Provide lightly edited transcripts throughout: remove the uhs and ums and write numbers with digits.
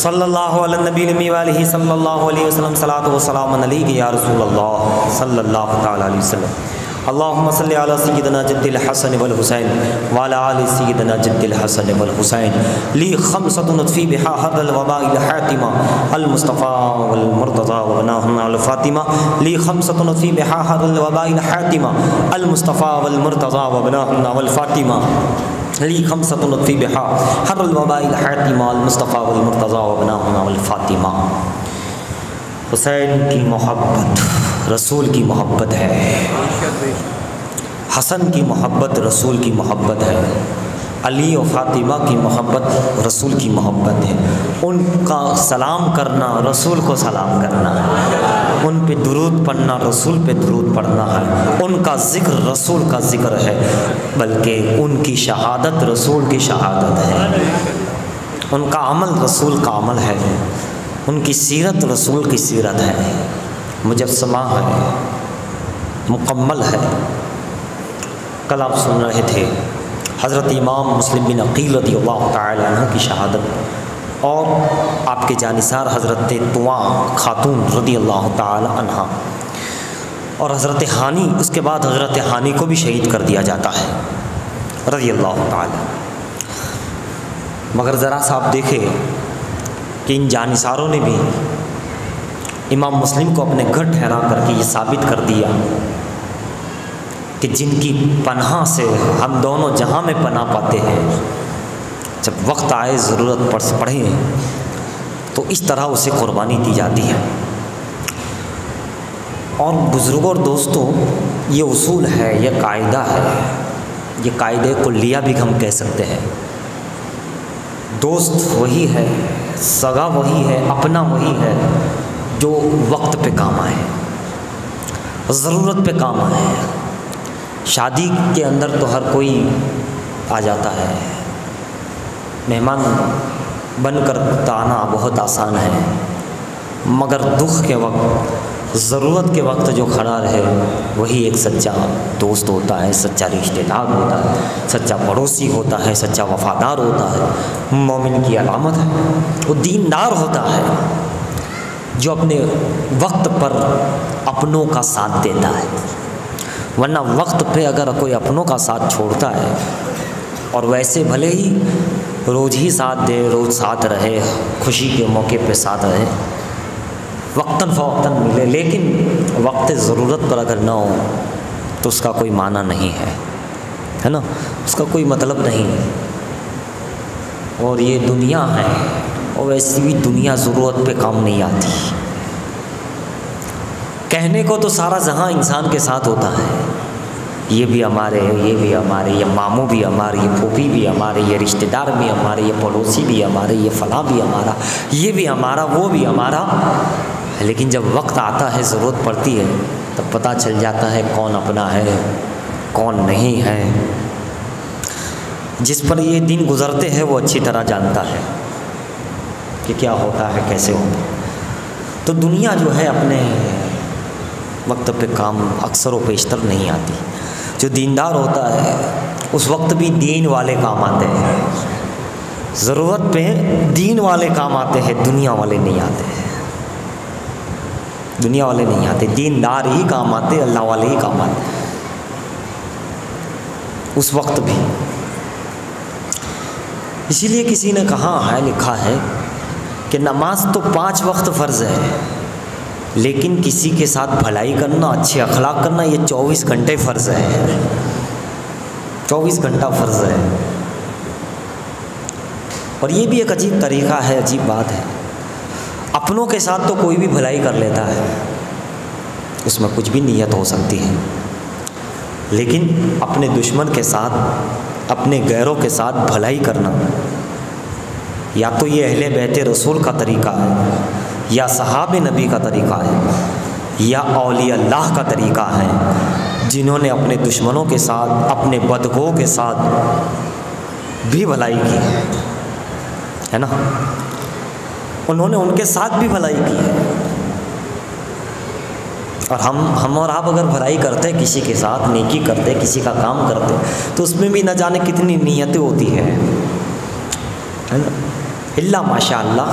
सल्लल्लाहु अलैहि नबी वालिही सल्लल्लाहु अलैहि वसल्लम सलातो व सलाम अलैहि या रसूलल्लाह सल्लल्लाहु तआला अलैहि वसल्लम। अल्लाहुम्मा सल्लि अला सय्यिदिना जद्दिल हसन वल हुसैन व अला आलि सय्यिदिना जद्दिल हसन वल हुसैन ली खम्सतुन नत्फी बिहा हर्रल वबाइल हातिमा अल मुस्तफ़ा वल मुर्तज़ा व बनाहुन्ना अल फातिमा ली खम्सतुन नत्फी बिहा हर्रल वबाइल हातिमा अल मुस्तफ़ा वल मुर्तज़ा व बनाहुन्ना वल फातिमा ली खम्सतुन नत्फी बिहा हर्रल वबाइल हातिमा अल मुस्तफ़ा वल मुर्तज़ा व बनाहुन्ना वल फातिमा। हुसैन की मोहब्बत रसूल की मोहब्बत है, हसन की मोहब्बत रसूल की मोहब्बत है, अली और फ़ातिमा की मोहब्बत रसूल की मोहब्बत है। उनका सलाम करना रसूल को सलाम करना है, उन पे दुरूद पढ़ना रसूल पे दुरूद पढ़ना है, उनका ज़िक्र रसूल का ज़िक्र है, बल्कि उनकी शहादत रसूल की शहादत है, उनका अमल रसूल का अमल है, उनकी सीरत रसूल की सीरत है, मुजस्समा है, मुकम्मल है। कल आप सुन रहे थे हज़रत इमाम मुस्लिम बिन अक़ील रज़ियल्लाहु तआला अन्हु की शहादत और आपके जानिसार हज़रत तुआ खातून रज़ियल्लाहु तआला अन्हा और हज़रत हानी, उसके बाद हज़रत हानी को भी शहीद कर दिया जाता है रज़ियल्लाहु तआला। मगर ज़रा सा आप देखें कि इन जानिसारों ने भी इमाम मुस्लिम को अपने घर ठहरा करके ये साबित कर दिया कि जिनकी पनाह से हम दोनों जहाँ में पनाह पाते हैं, जब वक्त आए ज़रूरत पड़े तो इस तरह उसे क़ुरबानी दी जाती है। और बुज़ुर्गों और दोस्तों, ये उसूल है, ये कायदा है, ये कायदे कुल्लिया भी हम कह सकते हैं। दोस्त वही है, सगा वही है, अपना वही है जो वक्त पे काम आए, ज़रूरत पे काम आए। शादी के अंदर तो हर कोई आ जाता है, मेहमान बनकर आना बहुत आसान है, मगर दुख के वक्त, ज़रूरत के वक्त जो खड़ा रहे वही एक सच्चा दोस्त होता है, सच्चा रिश्तेदार होता है, सच्चा पड़ोसी होता है, सच्चा वफ़ादार होता है। मोमिन की अलामत है, वो दीनदार होता है जो अपने वक्त पर अपनों का साथ देता है। वरना वक्त पे अगर कोई अपनों का साथ छोड़ता है और वैसे भले ही रोज़ ही साथ दे, रोज़ साथ रहे, खुशी के मौके पे साथ रहे, वक्तन फ़वक्तन मिले, लेकिन वक्त ज़रूरत पर अगर ना हो तो उसका कोई माना नहीं है ना, उसका कोई मतलब नहीं है। और ये दुनिया है, और वैसे भी दुनिया ज़रूरत पे काम नहीं आती। कहने को तो सारा जहां इंसान के साथ होता है, ये भी हमारे, ये भी हमारे, ये मामू भी हमारे, ये फूफी भी हमारे, ये रिश्तेदार भी हमारे, ये पड़ोसी भी हमारे, ये फ़लाँ भी हमारा, ये भी हमारा, वो भी हमारा। लेकिन जब वक्त आता है, ज़रूरत पड़ती है, तब पता चल जाता है कौन अपना है, कौन नहीं है। जिस पर ये दिन गुज़रते हैं वो अच्छी तरह जानता है कि क्या होता है, कैसे होता है। तो दुनिया जो है अपने वक्त पे काम अक्सर व पेशतर नहीं आती। जो दीनदार होता है उस वक्त भी दीन वाले काम आते हैं, ज़रूरत पे दीन वाले काम आते हैं, दुनिया वाले नहीं आते हैं, दुनिया वाले नहीं आते, दीनदार ही काम आते, अल्लाह वाले ही काम आते उस वक्त भी। इसीलिए किसी ने कहा है, लिखा है कि नमाज तो 5 वक्त फ़र्ज़ है, लेकिन किसी के साथ भलाई करना, अच्छे अखलाक करना, ये 24 घंटे फ़र्ज़ है, 24 घंटा फ़र्ज़ है। और ये भी एक अजीब तरीक़ा है, अजीब बात है। अपनों के साथ तो कोई भी भलाई कर लेता है, उसमें कुछ भी नीयत हो सकती है, लेकिन अपने दुश्मन के साथ, अपने गैरों के साथ भलाई करना, या तो ये अहले बैते रसूल का तरीक़ा है, या सहाबे नबी का तरीक़ा है, या औलिया अल्लाह का तरीक़ा है, जिन्होंने अपने दुश्मनों के साथ, अपने बदगों के साथ भी भलाई की है ना, उन्होंने उनके साथ भी भलाई की है। और हम और आप अगर भलाई करते, किसी के साथ नेकी करते, किसी का काम करते, तो उसमें भी न जाने कितनी नीयतें होती है ना। इल्ला माशाअल्लाह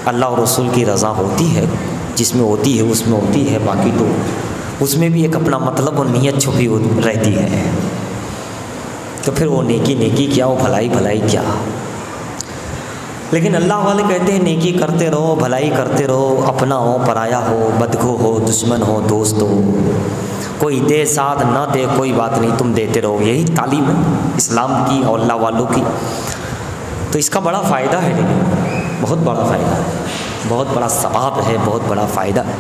अल्लाह और रसूल की रज़ा होती है, जिसमें होती है उसमें होती है, बाकी तो उसमें भी एक अपना मतलब और नीयत छुपी रहती है। तो फिर वो नेकी क्या, वो भलाई क्या। लेकिन अल्लाह वाले कहते हैं नेकी करते रहो, भलाई करते रहो, अपना हो पराया हो, बदगो हो, दुश्मन हो, दोस्त हो, कोई दे साथ ना दे कोई बात नहीं, तुम देते रहो। यही तालीम है इस्लाम की और अल्लाह वालों की। तो इसका बड़ा फ़ायदा है, लेकिन बहुत बड़ा फ़ायदा है, बहुत बड़ा सवाब है, बहुत बड़ा फ़ायदा है।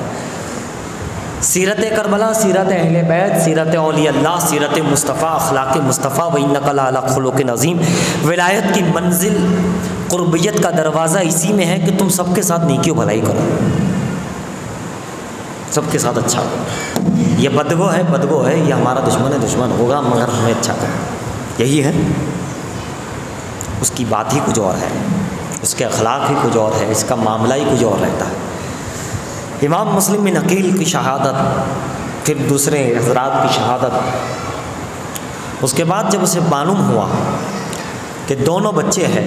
सीरत करबला, सीरत अहले बैत, सीरत औलिया अल्लाह, सीरत मुस्तफ़ा, अखलाक मुस्तफ़ा, व इन्नका लअला खुलुक़िन अज़ीम। विलायत की मंजिल, क़ुर्बियत का दरवाज़ा इसी में है कि तुम सबके साथ नेकी भलाई करो, सबके साथ अच्छा करो। ये बदगो है, ये हमारा दुश्मन होगा, मगर हमें अच्छा करो, यही है। उसकी बात ही कुछ और है, उसके अखलाक ही कुछ और है, इसका मामला ही कुछ और रहता है। इमाम मुस्लिम बिन अकील की शहादत, फिर दूसरे हज़रात की शहादत। उसके बाद जब उसे मालूम हुआ कि दोनों बच्चे हैं,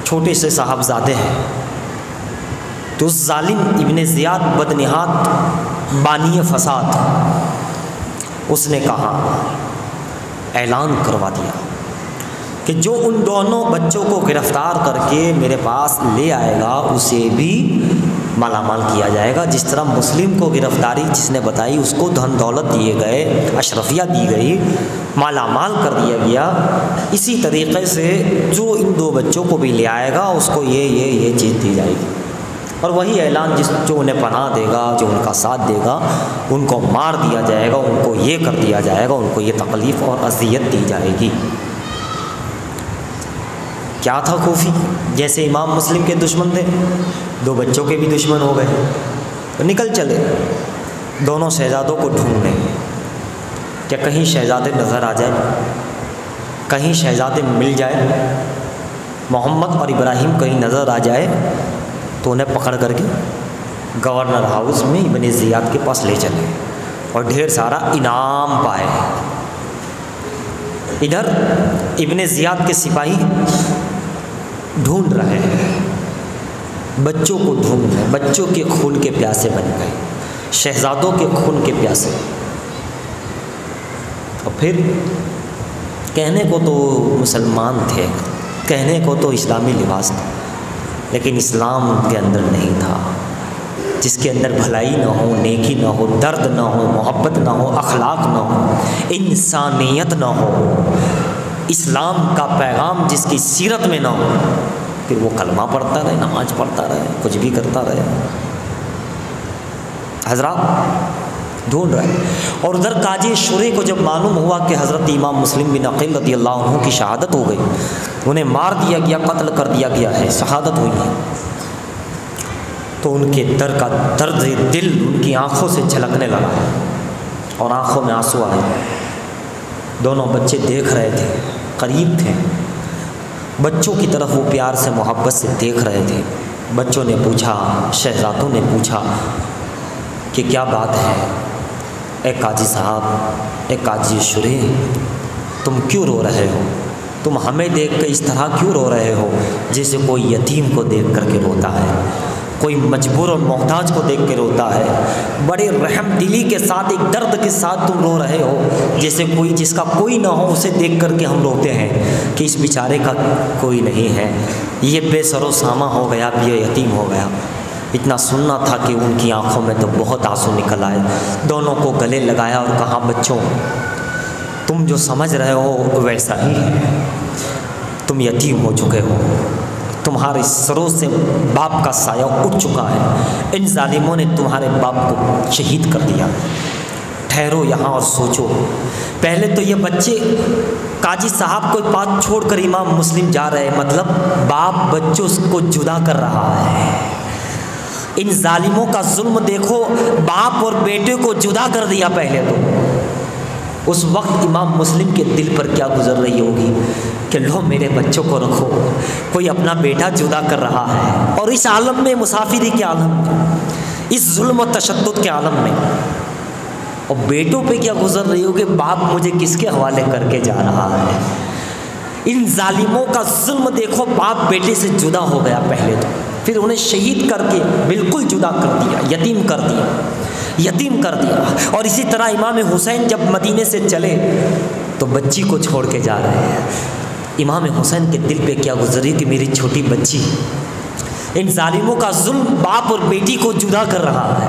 छोटे से साहबजादे हैं, तो उस जालिम इब्ने ज़ियाद बदनिहात बानी फसाद, उसने कहा, ऐलान करवा दिया कि जो उन दोनों बच्चों को गिरफ़्तार करके मेरे पास ले आएगा उसे भी मालामाल किया जाएगा। जिस तरह मुस्लिम को गिरफ़्तारी जिसने बताई उसको धन दौलत दिए गए, अशरफिया दी गई, मालामाल कर दिया गया, इसी तरीक़े से जो इन दो बच्चों को भी ले आएगा उसको ये चीज़ दी जाएगी। और वही ऐलान जो उन्हें पनाह देगा, जो उनका साथ देगा, उनको मार दिया जाएगा, उनको ये कर दिया जाएगा, उनको ये तकलीफ़ और अज़ियत दी जाएगी। क्या था खूफी, जैसे इमाम मुस्लिम के दुश्मन थे, दो बच्चों के भी दुश्मन हो गए, तो निकल चले दोनों शहजादों को ढूंढने। क्या कहीं शहजादे नज़र आ जाए, कहीं शहजादे मिल जाए, मोहम्मद और इब्राहिम कहीं नज़र आ जाए, तो उन्हें पकड़ करके गवर्नर हाउस में इब्ने ज़ियाद के पास ले चले और ढेर सारा इनाम पाए। इधर इब्ने ज़ियाद के सिपाही ढूंढ रहे हैं, बच्चों को ढूंढ रहे, बच्चों के खून के प्यासे बन गए, शहजादों के खून के प्यासे। और फिर कहने को तो मुसलमान थे, कहने को तो इस्लामी लिबास था, लेकिन इस्लाम के अंदर नहीं था, जिसके अंदर भलाई ना हो, नेकी ना हो, दर्द ना हो, मोहब्बत ना हो, अखलाक ना हो, इंसानियत ना हो, इस्लाम का पैगाम जिसकी सीरत में ना हो, फिर वो कलमा पढ़ता रहे, नमाज पढ़ता रहे, कुछ भी करता रहे। हज़रात ढूंढ रहे। और उधर काजी शुरे को जब मालूम हुआ कि हज़रत इमाम मुस्लिम बिन अकील रज़ियल्लाहु अन्हु की शहादत हो गई, उन्हें मार दिया गया, कत्ल कर दिया गया है, शहादत हुई है, तो उनके दर्द दिल उनकी आँखों से झलकने लगा और आँखों में आंसू आए। दोनों बच्चे देख रहे थे, करीब थे, बच्चों की तरफ वो प्यार से मोहब्बत से देख रहे थे। बच्चों ने पूछा, शहजादों ने पूछा कि क्या बात है, ए काजी साहब, ए काजी शुरे, तुम क्यों रो रहे हो? तुम हमें देख कर इस तरह क्यों रो रहे हो जैसे कोई यतीम को देख करके रोता है, कोई मजबूर और मोहताज को देख के रोता है। बड़े रहम दिली के साथ, एक दर्द के साथ तुम रो रहे हो, जैसे कोई जिसका कोई ना हो उसे देख करके हम रोते हैं कि इस बेचारे का कोई नहीं है, ये बेसरो सामा हो गया, ये यतीम हो गया। इतना सुनना था कि उनकी आंखों में तो बहुत आंसू निकल आए। दोनों को गले लगाया और कहा, बच्चों तुम जो समझ रहे हो वैसा ही है, तुम यतीम हो चुके हो, तुम्हारे सरों से बाप का साया उठ चुका है, इन जालिमों ने तुम्हारे बाप को शहीद कर दिया। ठहरो यहाँ और सोचो। पहले तो ये बच्चे काजी साहब को बात छोड़कर इमाम मुस्लिम जा रहे हैं, मतलब बाप बच्चों को जुदा कर रहा है। इन जालिमों का जुल्म देखो, बाप और बेटे को जुदा कर दिया। पहले तो उस वक्त इमाम मुस्लिम के दिल पर क्या गुजर रही होगी कि लो मेरे बच्चों को रखो, कोई अपना बेटा जुदा कर रहा है, और इस आलम में, मुसाफिरी के आलम में, इस जुल्म और तशद्दुद के आलम में। और बेटों पे क्या गुजर रही होगी, बाप मुझे किसके हवाले करके जा रहा है। इन जालिमों का जुल्म देखो, बाप बेटे से जुदा हो गया। पहले तो फिर उन्हें शहीद करके बिल्कुल जुदा कर दिया, यतीम कर दिया। और इसी तरह इमाम हुसैन जब मदीने से चले तो बच्ची को छोड़ के जा रहे हैं। इमाम हुसैन के दिल पे क्या गुजरी कि मेरी छोटी बच्ची, इन जालिमों का जुल्म बाप और बेटी को जुदा कर रहा है।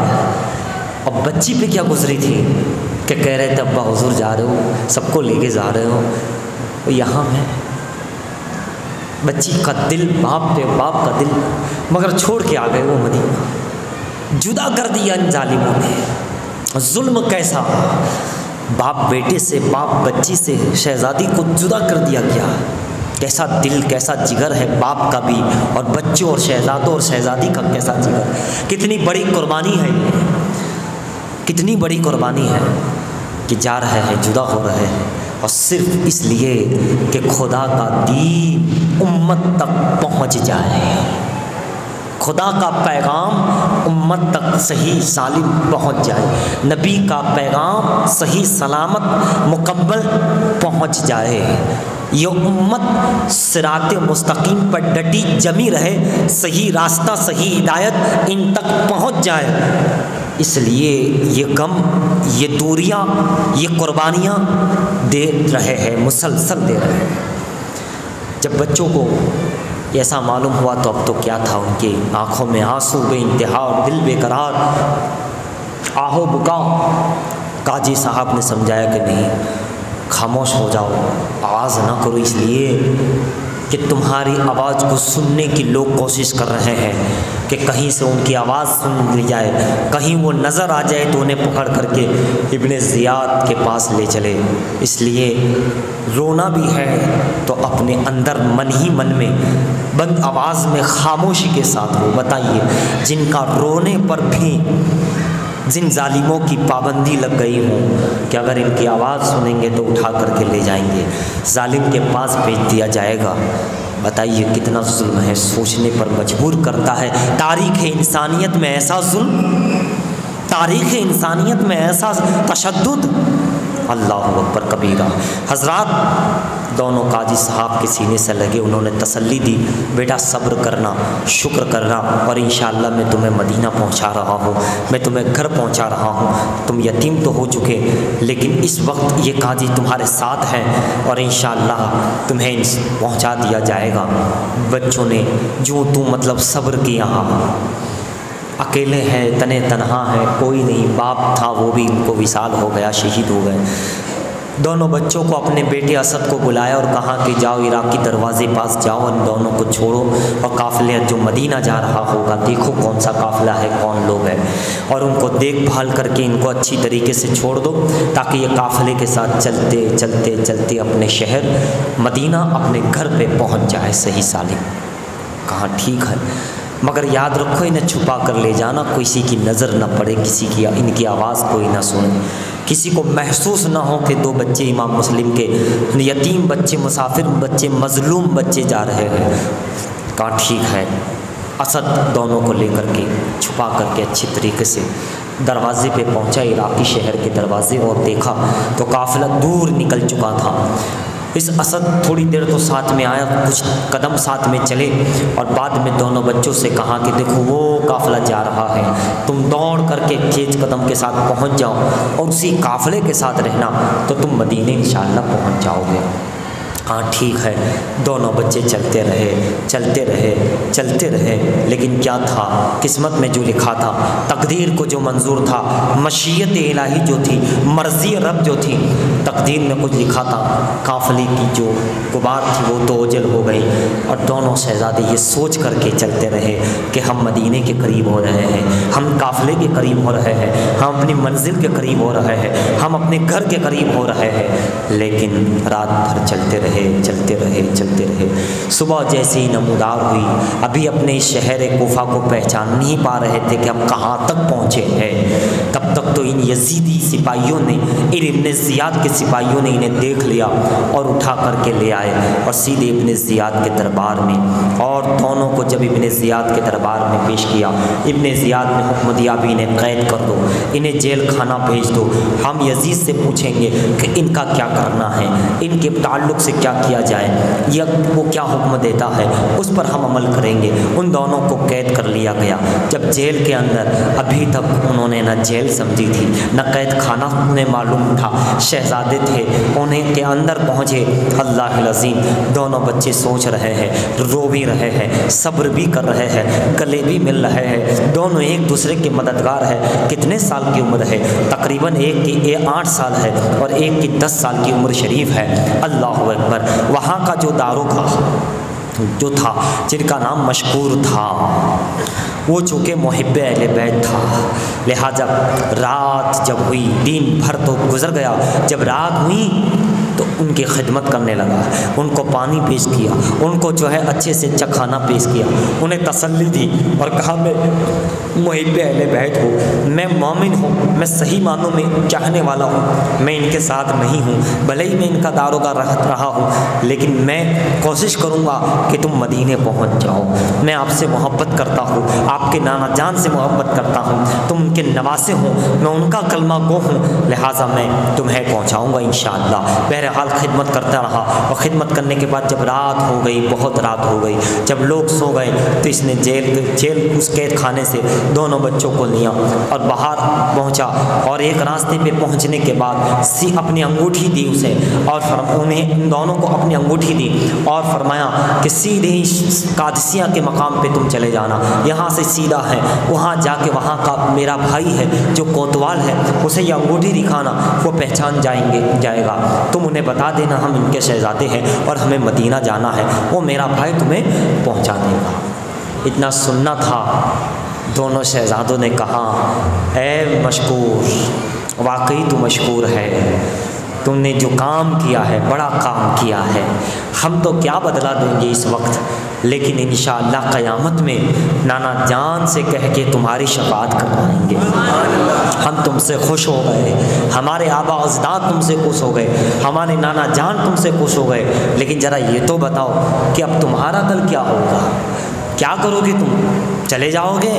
और बच्ची पे क्या गुजरी थी कि कह रहे थे अब्बा हुजूर जा रहे हो, सबको लेके जा रहे हो, तो यहाँ मैं, बच्ची का दिल, बाप का दिल, मगर छोड़ के आ गए वो मदीना, जुदा कर दिया इन जालिमों ने। जुल्म कैसा, बाप बेटे से, बाप बच्ची से, शहजादी को जुदा कर दिया गया। कैसा दिल, कैसा जिगर है बाप का भी, और बच्चों और शहजादों और शहजादी का कैसा जिगर। कितनी बड़ी कुर्बानी है ये, कितनी बड़ी कुर्बानी है कि जा रहे हैं, जुदा हो रहे हैं, और सिर्फ इसलिए कि खुदा का दीन उम्मत तक पहुंच जाए, खुदा का पैगाम उम्मत तक सही सालिम पहुंच जाए, नबी का पैगाम सही सलामत मुकम्मल पहुंच जाए, ये उम्मत सिरात मुस्तकीम पर डटी जमी रहे, सही रास्ता, सही हिदायत इन तक पहुंच जाए। इसलिए ये गम, ये दूरियां, ये कुर्बानियाँ दे रहे हैं, मुसलसल दे रहे हैं। जब बच्चों को ऐसा मालूम हुआ तो अब तो क्या था, उनके आँखों में आंसू बेइंतहा और दिल बेकरार, आहो बुका। काजी साहब ने समझाया कि नहीं, खामोश हो जाओ, आवाज़ ना करो, इसलिए कि तुम्हारी आवाज़ को सुनने की लोग कोशिश कर रहे हैं कि कहीं से उनकी आवाज़ सुन ली जाए, कहीं वो नज़र आ जाए तो उन्हें पकड़ करके इब्ने ज़ियाद के पास ले चले। इसलिए रोना भी है तो अपने अंदर मन ही मन में बंद आवाज़ में खामोशी के साथ हो। बताइए, जिनका रोने पर भी जिन जालिमों की पाबंदी लग गई हो कि अगर इनकी आवाज़ सुनेंगे तो उठा करके ले जाएंगे, जालिम के पास भेज दिया जाएगा। बताइए कितना जुल्म है, सोचने पर मजबूर करता है। तारीख़ इंसानियत में ऐसा जुल्म, तारीख़ इंसानियत में ऐसा तशद्दुद, अल्लाहु अकबर कबीरा। हज़रात, दोनों काजी साहब के सीने से लगे, उन्होंने तसल्ली दी, बेटा सब्र करना, शुक्र करना, और इंशाअल्लाह मैं तुम्हें मदीना पहुंचा रहा हूँ, मैं तुम्हें घर पहुंचा रहा हूँ। तुम यतीम तो हो चुके, लेकिन इस वक्त ये काजी तुम्हारे साथ हैं और इंशाअल्लाह तुम्हें पहुंचा दिया जाएगा। बच्चों ने जो तुम मतलब सब्र किया, अकेले हैं, तने तनहा है, कोई नहीं, बाप था वो भी इनको विसाल हो गया, शहीद हो गए। दोनों बच्चों को अपने बेटे असद को बुलाया और कहा कि जाओ इराक़ी दरवाज़े पास जाओ, इन दोनों को छोड़ो और काफ़िले जो मदीना जा रहा होगा देखो कौन सा काफ़िला है, कौन लोग हैं, और उनको देखभाल करके इनको अच्छी तरीके से छोड़ दो ताकि ये काफ़िले के साथ चलते चलते चलते अपने शहर मदीना, अपने घर पे पहुंच जाए सही सालिम। कहा ठीक है, मगर याद रखो इन्हें छुपा कर ले जाना, किसी की नज़र न पड़े, किसी की इनकी आवाज़ कोई ना सुने, किसी को महसूस ना हो कि दो बच्चे इमाम मुस्लिम के, यतीम बच्चे, मुसाफिर बच्चे, मज़लूम बच्चे जा रहे हैं। कहा ठीक है। असद दोनों को लेकर के छुपा करके अच्छी तरीके से दरवाज़े पे पहुंचा, इराक़ी शहर के दरवाज़े, और देखा तो काफ़िला दूर निकल चुका था। इस असद थोड़ी देर तो साथ में आया, कुछ कदम साथ में चले, और बाद में दोनों बच्चों से कहा कि देखो वो काफ़िला जा रहा है, तुम दौड़ करके तेज कदम के साथ पहुंच जाओ और उसी काफ़िले के साथ रहना, तो तुम मदीने इंशाअल्लाह पहुंच जाओगे। हाँ ठीक है। दोनों बच्चे चलते रहे चलते रहे चलते रहे, लेकिन क्या था किस्मत में जो लिखा था, तकदीर को जो मंजूर था, मशीयत इलाही जो थी, मर्ज़ी रब जो थी, तकदीर में कुछ लिखा था। काफ़िले की जो गुबार थी वो तो ओझल हो गई, और दोनों शहज़ादे ये सोच करके चलते रहे कि हम मदीने के करीब हो रहे हैं, हम काफ़िले के करीब हो रहे हैं, हम अपनी मंजिल के करीब हो रहे हैं, हम अपने घर के करीब हो रहे हैं। लेकिन रात भर चलते रहे चलते रहे चलते रहे। सुबह जैसे ही नमूदार हुई, अभी अपने शहर कोफा को पहचान नहीं पा रहे थे कि हम कहाँ तक पहुँचे हैं, तब तब तक तो इन यजीदी सिपाहियों ने, इन इब्ने ज़ियाद के सिपाहियों ने इन्हें देख लिया और उठा करके ले आए और सीधे इब्ने ज़ियाद के दरबार में, और दोनों को जब इब्ने ज़ियाद के दरबार में पेश किया, इब्ने ज़ियाद ने हुक्म दिया भी इन्हें कैद कर दो, इन्हें जेल खाना भेज दो, हम यजीद से पूछेंगे कि इनका क्या करना है, इनके ताल्लुक़ से क्या किया जाए, या वो क्या हुक्म देता है उस पर हम अमल करेंगे। उन दोनों को कैद कर लिया गया। जब जेल के अंदर, अभी तक उन्होंने न जेल समझी थी न कैद खाना उन्हें मालूम था, शहजादे थे, उन्हें के अंदर पहुँचे, अल्लाह अज़ीम, दोनों बच्चे सोच रहे हैं, रो भी रहे हैं, सब्र भी कर रहे हैं, गले भी मिल रहे हैं, दोनों एक दूसरे के मददगार है। कितने साल की उम्र है? तकरीबन एक की 8 साल है और एक की 10 साल की उम्र शरीफ है। अल्लाह अकबर। वहाँ का जो दारोगा जो था, जिनका नाम मशकूर था, वो चूँकि मुहिब्बे अहले बैत था, लिहाजा रात जब हुई, दिन भर तो गुजर गया, जब रात हुई तो उनकी खिदमत करने लगा, उनको पानी पेश किया, उनको जो है अच्छे से अच्छा खाना पेश किया, उन्हें तसल्ली दी और कहा मैं मुहिब्बे अहले बैत हूँ, मैं मोमिन हूँ, मैं सही मानों में चाहने वाला हूँ, मैं इनके साथ नहीं हूँ, भले ही मैं इनका दारोगा रहा हूँ, लेकिन मैं कोशिश करूँगा कि तुम मदीने पहुँच जाओ, मैं आपसे मोहब्बत करता हूँ, आपके नाना जान से मोहब्बत करता हूँ, तुम उनके नवासे हो, मैं उनका कलमा गो हूँ, लिहाजा मैं तुम्हें पहुँचाऊँगा इंशाअल्लाह। बहरहाल खिदमत करता रहा और ख़िदमत करने के बाद जब रात हो गई, बहुत रात हो गई, जब लोग सो गए तो इसने जेल उस कैद खाने से दोनों बच्चों को लिया और बाहर पहुंचा, और एक रास्ते पे पहुंचने के बाद अपनी अंगूठी दी उसे और उन्हें इन दोनों को अपनी अंगूठी दी और फरमाया कि सीधे ही कादसिया के मकाम पे तुम चले जाना, यहाँ से सीधा है, वहाँ जाके वहाँ का मेरा भाई है जो कोतवाल है, उसे ये अंगूठी दिखाना, वो पहचान जाएगा, तुम उन्हें बता देना हम इनके शहजादे हैं और हमें मदीना जाना है, वो मेरा भाई तुम्हें पहुँचा देगा। इतना सुनना था। दोनों शहजादों ने कहा, ऐ मशकूर, वाकई तू मशकूर है, तुमने जो काम किया है बड़ा काम किया है, हम तो क्या बदला देंगे इस वक्त, लेकिन इंशाअल्लाह क़यामत में नाना जान से कह के तुम्हारी शफ़ाअत करवाएंगे। हम तुमसे खुश हो गए, हमारे आबा अजदाद तुमसे खुश हो गए, हमारे नाना जान तुमसे खुश हो गए, लेकिन ज़रा ये तो बताओ कि अब तुम्हारा कल क्या होगा, क्या करोगे तुम, चले जाओगे,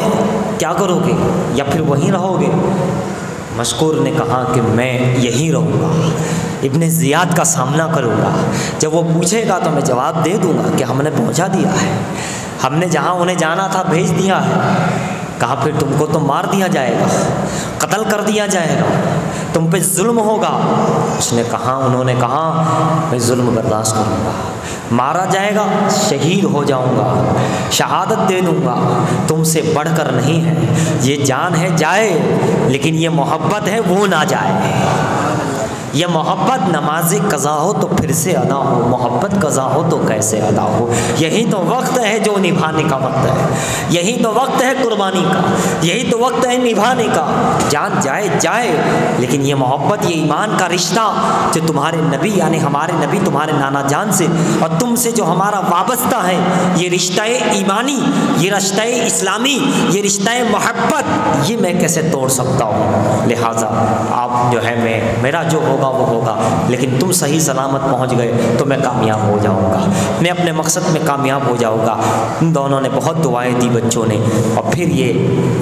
क्या करोगे या फिर वहीं रहोगे? मशकूर ने कहा कि मैं यहीं रहूँगा, इब्ने ज़ियाद का सामना करूँगा, जब वो पूछेगा तो मैं जवाब दे दूँगा कि हमने पहुँचा दिया है, हमने जहाँ उन्हें जाना था भेज दिया है। कहा फिर तुमको तो मार दिया जाएगा, कत्ल कर दिया जाएगा, तुम पे जुल्म होगा। उन्होंने कहा मैं जुल्म बर्दाश्त करूँगा, मारा जाएगा शहीद हो जाऊँगा, शहादत दे दूँगा, तुमसे बढ़कर नहीं है, ये जान है जाए, लेकिन ये मोहब्बत है वो ना जाए। यह मोहब्बत नमाज कज़ा हो तो फिर से अदा हो, मोहब्बत कज़ा हो तो कैसे अदा हो। यही तो वक्त है जो निभाने का वक्त है, यही तो वक्त है कुर्बानी का, यही तो वक्त है निभाने का। जान जाए जाए, लेकिन ये मोहब्बत, ये ईमान का रिश्ता जो तुम्हारे नबी यानी हमारे नबी तुम्हारे नाना जान से और तुमसे जो हमारा वाबस्ता है, ये रिश्ता ईमानी, ये रिश्ता इस्लामी, ये रिश्ता मोहब्बत, ये मैं कैसे तोड़ सकता हूँ। लिहाजा आप जो है मेरा जो होगा वो होगा, लेकिन तुम सही सलामत पहुंच गए तो मैं कामयाब हो जाऊंगा, मैं अपने मकसद में कामयाब हो जाऊंगा। उन दोनों ने बहुत दुआएं दी बच्चों ने, और फिर ये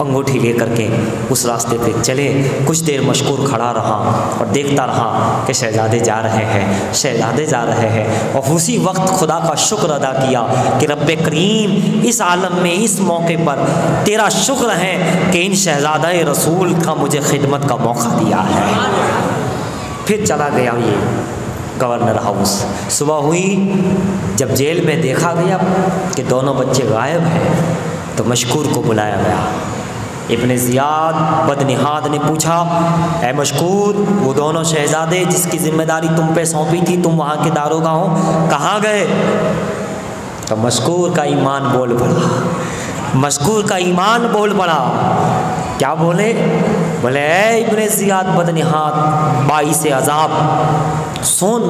अंगूठी लेकर के उस रास्ते पे चले। कुछ देर मशकूर खड़ा रहा और देखता रहा कि शहजादे जा रहे हैं, शहजादे जा रहे हैं, और उसी वक्त खुदा का शुक्र अदा किया कि रब्बे करीम इस आलम में इस मौके पर तेरा शुक्र है कि इन शहजादे रसूल का मुझे खिदमत का मौका दिया है। फिर चला गया ये गवर्नर हाउस। सुबह हुई, जब जेल में देखा गया कि दोनों बच्चे गायब हैं, तो मशकूर को बुलाया गया। इब्ने ज़ियाद बदनिहाद ने पूछा, ऐ मशकूर, वो दोनों शहजादे जिसकी ज़िम्मेदारी तुम पे सौंपी थी, तुम वहाँ के दारोगा हो, कहाँ गए? तो मशकूर का ईमान बोल पड़ा, मशकूर का ईमान बोल पड़ा। क्या बोले? बोले ऐ इब्ने ज़ियाद बदनिहाद बाइसे अज़ाब, सुन,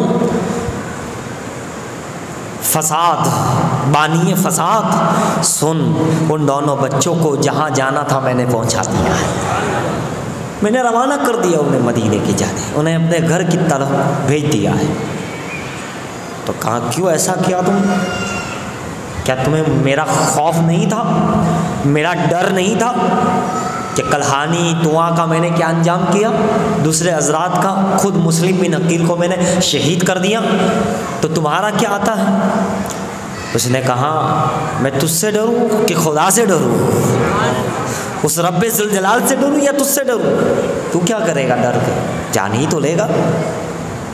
फसाद, बानिए फसाद, सुन, उन दोनों बच्चों को जहाँ जाना था मैंने पहुँचा दिया है। मैंने रवाना कर दिया उन्हें मदीने की जाने, उन्हें अपने घर की तरफ भेज दिया है। तो कहा क्यों ऐसा किया तुम? क्या तुम्हें मेरा खौफ नहीं था, मेरा डर नहीं था कि कलहानी तुआ का मैंने क्या अंजाम किया, दूसरे हजरात का, खुद मुस्लिम बिन अकील को मैंने शहीद कर दिया, तो तुम्हारा क्या आता है? उसने कहा मैं तुझसे डरूं कि खुदा से डरूं, उस रब्बे जुल जलाल से डरूं या तुझसे डरूं? तू क्या करेगा डर के? जान ही तो लेगा,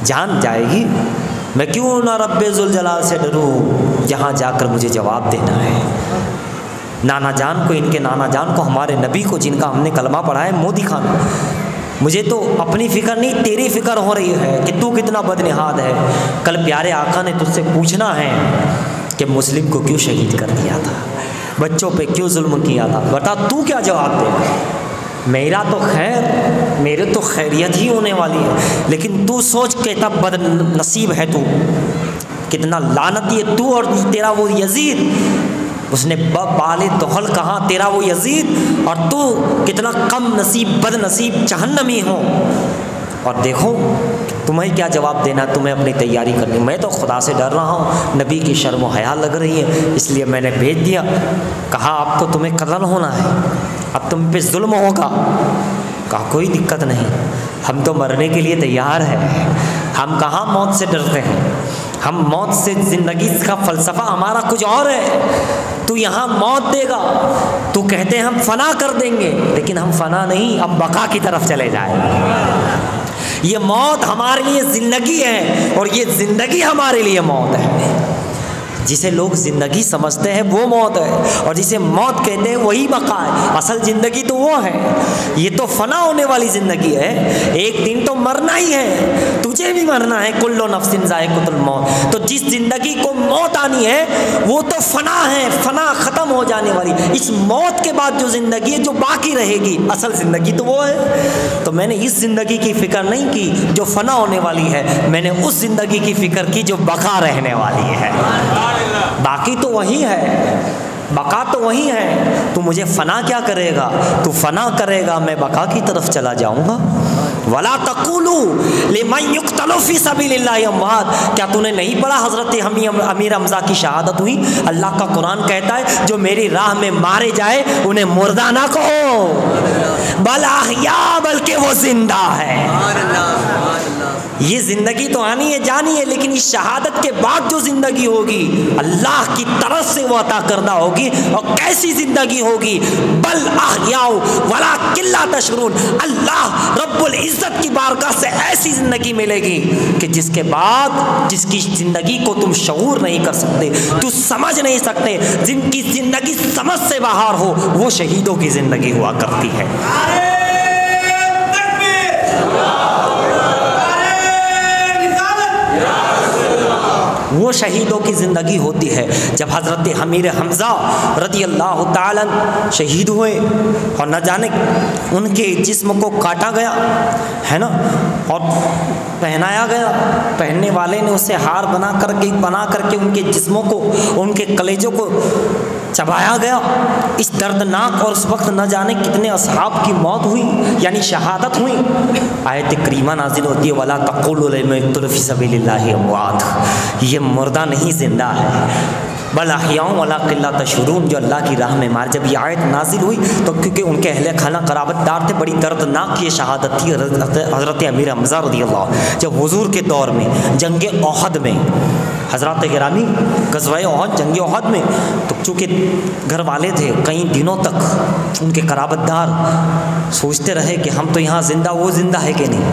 जान जाएगी। मैं क्यों ना रब्बे जुल जलाल से डरूं जहाँ जाकर मुझे जवाब देना है। नाना जान को, इनके नाना जान को, हमारे नबी को जिनका हमने कलमा पढ़ा है, मोदी खान, मुझे तो अपनी फ़िक्र नहीं तेरी फ़िक्र हो रही है कि तू कितना बदनिहाद है। कल प्यारे आका ने तुझसे पूछना है कि मुस्लिम को क्यों शहीद कर दिया था, बच्चों पे क्यों जुल्म किया था, बता तू क्या जवाब देगा? मेरा तो खैर, मेरे तो खैरियत ही होने वाली है, लेकिन तू सोच कितना बदनसीब है तू, कितना लानती है तू और तेरा वो यजीद। उसने बाले दखल कहा तेरा वो यजीद, और तू कितना कम नसीब बदनसीब जहन्नमी हो। और देखो तुम्हें क्या जवाब देना, तुम्हें अपनी तैयारी करनी। मैं तो खुदा से डर रहा हूँ, नबी की शर्म व हया लग रही है, इसलिए मैंने भेज दिया। कहा अब तो तुम्हें कत्ल होना है, अब तुम पे जुल्म होगा। कहा कोई दिक्कत नहीं, हम तो मरने के लिए तैयार हैं, हम कहाँ मौत से डरते हैं, हम मौत से, ज़िंदगी का फ़लसफ़ा हमारा कुछ और है। तू यहाँ मौत देगा, तू कहते हैं हम फ़ना कर देंगे, लेकिन हम फ़ना नहीं, हम बका की तरफ चले जाएंगे। ये मौत हमारे लिए ज़िंदगी है और ये ज़िंदगी हमारे लिए मौत है। जिसे लोग ज़िंदगी समझते हैं वो मौत है, और जिसे मौत कहते हैं वही बका है। असल ज़िंदगी तो वो है, ये तो फ़ना होने वाली ज़िंदगी है, एक दिन तो मरना ही है, तुझे भी मरना है। कुल्लो नफ्सिन ज़ाइक़ुतुल मौत। तो जिस ज़िंदगी को मौत आनी है वो तो फ़ना है, फ़ना ख़त्म हो जाने वाली। इस मौत के बाद जो ज़िंदगी है जो बाकी रहेगी, असल ज़िंदगी तो वो है। तो मैंने इस ज़िंदगी की फ़िक्र नहीं की जो फ़ना होने वाली है, मैंने उस ज़िंदगी की फ़िक्र की जो बका रहने वाली है। बाकी तो वही है, बका तो वही है। तू मुझे फ़ना क्या करेगा? तू फ़ना करेगा, मैं बका की तरफ चला जाऊँगा। वला तक़ूलू लिमन युक़्तलु फ़ी सबीलिल्लाहि अम्वात। क्या तूने नहीं पढ़ा हज़रत अमीर हमज़ा की शहादत हुई? अल्लाह का कुरान कहता है जो मेरी राह में मारे जाए उन्हें मुर्दा ना कहो, बल अहया, बल्कि वो जिंदा है। ये ज़िंदगी तो आनी है, जानी है, लेकिन इस शहादत के बाद जो ज़िंदगी होगी अल्लाह की तरफ से वो अता करना होगी। और कैसी ज़िंदगी होगी? बल अहयाउ वला किल्ला तशरून। अल्लाह रब्बुल इज़्ज़त की बारगाह से ऐसी ज़िंदगी मिलेगी कि जिसके बाद, जिसकी ज़िंदगी को तुम शऊर नहीं कर सकते, तुम समझ नहीं सकते। जिनकी ज़िंदगी समझ से बाहर हो वो शहीदों की ज़िंदगी हुआ करती है। वो शहीदों की ज़िंदगी होती है। जब हज़रत अमीर हमज़ा रज़ी अल्लाह ताला शहीद हुए और न जाने उनके जिस्म को काटा गया है ना, और पहनाया गया, पहनने वाले ने उसे हार बना करके उनके जिस्मों को, उनके कलेजों को चबाया गया। इस दर्दनाक, और उस वक्त न जाने कितने असहाब की मौत हुई, यानी शहादत हुई। आयत करीमा नाजिल होती है वला तक़ूलू लिमन युक़्तलु फ़ी सबीलिल्लाहि अम्वात। ये मुर्दा नहीं, जिंदा है। बल अहयाउ वला किल्ला तशरून, जो अल्लाह की राह में मार। जब ये आयत नाजिल हुई तो क्योंकि उनके अहले खाना क़राबतदार थे, बड़ी दर्दनाक ये शहादत थी हज़रत अमीर हमज़ा रज़ियल्लाहु। जब हुज़ूर के दौर में जंग ओहद में, हज़रत गिरामी ग़ज़वा ओहद, जंग ओहद में, तो चूँकि घर वाले थे, कई दिनों तक उनके क़राबतदार सोचते रहे कि हम तो यहाँ ज़िंदा, वो ज़िंदा है कि नहीं,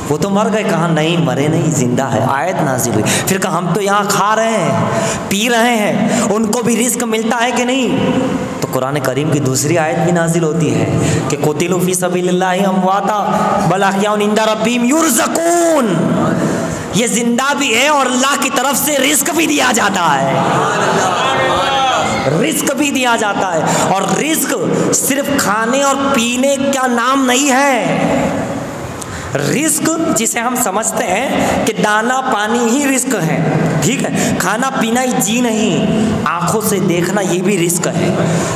वो तो मर गए। कहा नहीं, मरे नहीं, ज़िंदा है। आयत नाज़िल हुई। फिर कहा हम तो यहाँ खा रहे हैं, पी रहे हैं, उनको भी रिस्क मिलता है कि नहीं? तो कुरान करीम की दूसरी आयत भी नाजिल होती है कि कुतिलू फ़ी सबीलिल्लाहि अम्वाता बल अहयाउन इंदा रब्बिहिम युरज़क़ून। ये जिंदा भी है और अल्लाह की तरफ से रिस्क भी दिया जाता है, रिस्क भी दिया जाता है। और रिस्क सिर्फ खाने और पीने का नाम नहीं है, रिस्क जिसे हम समझते हैं कि दाना पानी ही रिस्क है, ठीक है, खाना पीना ही जी नहीं, आंखों से देखना ये भी रिस्क है,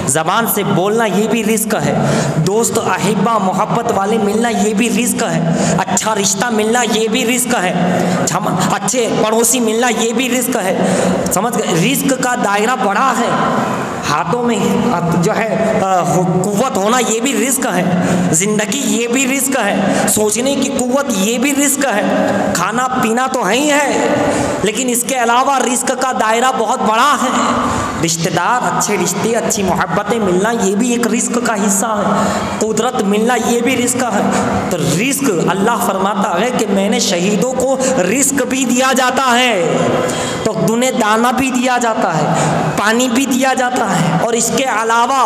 ज़बान से बोलना ये भी रिस्क है, दोस्त अहिब्बा मोहब्बत वाले मिलना ये भी रिस्क है, अच्छा रिश्ता मिलना ये भी रिस्क है, अच्छे पड़ोसी मिलना ये भी रिस्क है। समझ गए? रिस्क का दायरा बड़ा है। हाथों में जो है कुव्वत होना ये भी रिस्क है, ज़िंदगी ये भी रिस्क है, सोचने की कुव्वत ये भी रिस्क है, खाना पीना तो है ही है, लेकिन इसके अलावा रिस्क का दायरा बहुत बड़ा है। रिश्तेदार, अच्छे रिश्ते, अच्छी मोहब्बतें मिलना ये भी एक रिस्क का हिस्सा है, कुदरत मिलना ये भी रिस्क है। तो रिस्क अल्लाह फरमाता है कि मैंने शहीदों को रिस्क भी दिया जाता है, तो उन्हें दाना भी दिया जाता है, पानी भी दिया जाता है, और इसके अलावा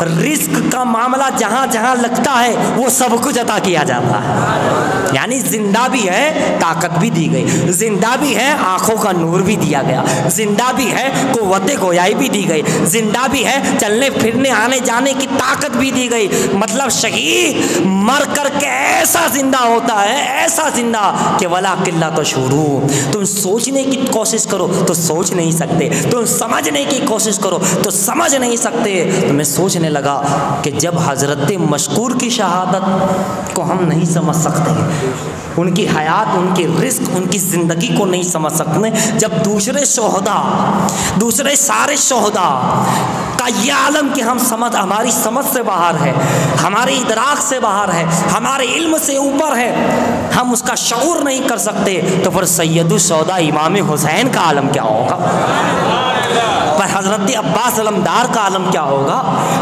रिस्क का मामला जहाँ जहाँ लगता है वो सब कुछ अता किया जाता है। यानी जिंदा भी है, ताकत भी दी गई, जिंदा भी है, आंखों का नूर भी दिया गया, जिंदा भी है, कुव्वत गोयाई भी दी गई, जिंदा भी है, चलने फिरने आने जाने की ताकत भी दी गई। मतलब शहीद मर करके ऐसा जिंदा होता है, ऐसा जिंदा कि वला किल्ला तो शुरू। तुम सोचने की कोशिश करो तो सोच नहीं सकते, तुम समझने की कोशिश करो तो समझ नहीं सकते। तो मैं सोचने लगा कि जब हज़रत मशकूर की शहादत को हम नहीं समझ सकते, उनकी हयात, उनकी रिस्क, उनकी ज़िंदगी को नहीं समझ सकते, जब दूसरे शोहदा, दूसरे सारे शोहदा का ये आलम कि हम समझ, हमारी समझ से बाहर है, हमारे इदराक से बाहर है, हमारे इल्म से ऊपर है, हम उसका शऊर नहीं कर सकते, तो फिर सैयदुस्सौदा इमाम हुसैन का आलम क्या होगा, पर हज़रत अब्बास अलमदार का आलम क्या होगा,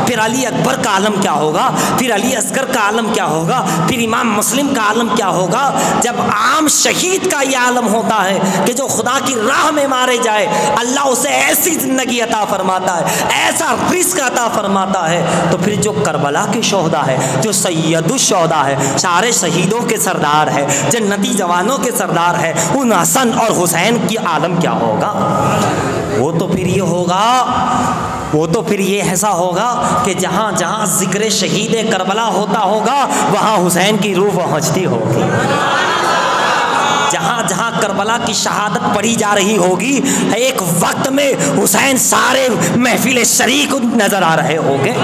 फिर अली अकबर का आलम क्या होगा, फिर अली असगर का आलम क्या होगा, फिर इमाम मुस्लिम का आलम क्या होगा। जब आम शहीद का ये आलम होता है कि जो खुदा की राह में मारे जाए, अल्लाह उसे ऐसी ज़िंदगी अता फरमाता है, ऐसा रिस्क अता फरमाता है, तो फिर जो करबला के शोहदा है, जो सैयदुस्शौदा है, सारे शहीदों के सरदार है, जन्नती जवानों के सरदार है, उन हसन और हुसैन की आलम क्या होगा। वो तो फिर ये होगा, वो तो फिर ये ऐसा होगा कि जहाँ जहाँ ज़िक्र शहीद करबला होता होगा वहाँ हुसैन की रूह पहुँचती होगी, जहाँ जहाँ करबला की शहादत पढ़ी जा रही होगी, एक वक्त में हुसैन सारे महफिल शरीक नज़र आ रहे होंगे,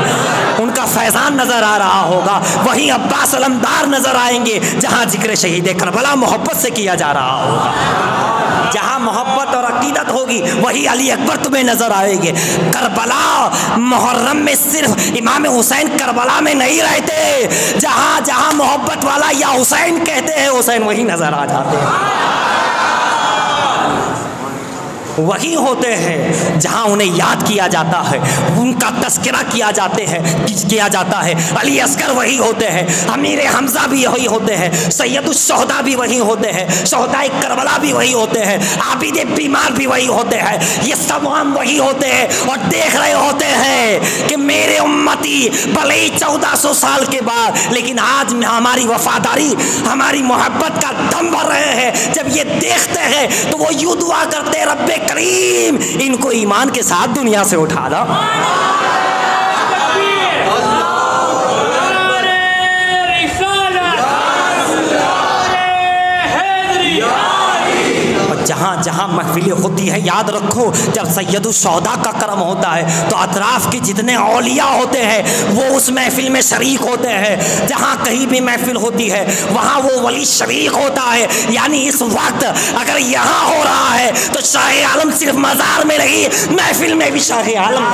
उनका फैज़ान नज़र आ रहा होगा, वहीं अब्बास अलमदार नज़र आएंगे जहाँ ज़िक्र शहीद करबला मोहब्बत से किया जा रहा होगा। जहाँ मोहब्बत और अकीदत होगी वही अली अकबर तुम्हें नजर आएंगे। करबला मुहर्रम में सिर्फ इमाम हुसैन करबला में नहीं रहते, जहाँ जहाँ मोहब्बत वाला या हुसैन कहते हैं हुसैन वही नजर आ जाते हैं, वही होते हैं जहाँ उन्हें याद किया जाता है, उनका तस्करा किया जाता है। अली असगर वही होते हैं, अमीर हमजा भी वही होते हैं, सैयदुस्शौहदा भी वही होते हैं, शोहदाए करबला भी वही होते हैं, आबिद बीमार भी वही होते हैं, ये तमाम वही होते हैं और देख रहे होते हैं कि मेरे उम्मती भले ही 1400 साल के बाद, लेकिन आज हमारी वफादारी, हमारी मोहब्बत का दम भर रहे हैं। जब ये देखते हैं तो वो यूं दुआ करते, रब्बे करीम इनको ईमान के साथ दुनिया से उठा दो। जहाँ जहाँ महफिलें होती है, याद रखो जब सैयदुस्शौदा का करम होता है तो अतराफ़ के जितने औलिया होते हैं वो उस महफिल में शरीक होते हैं। जहाँ कहीं भी महफिल होती है वहाँ वो वली शरीक होता है। यानी इस वक्त अगर यहाँ हो रहा है तो शाह आलम सिर्फ मज़ार में नहीं, महफिल में भी शाह आलम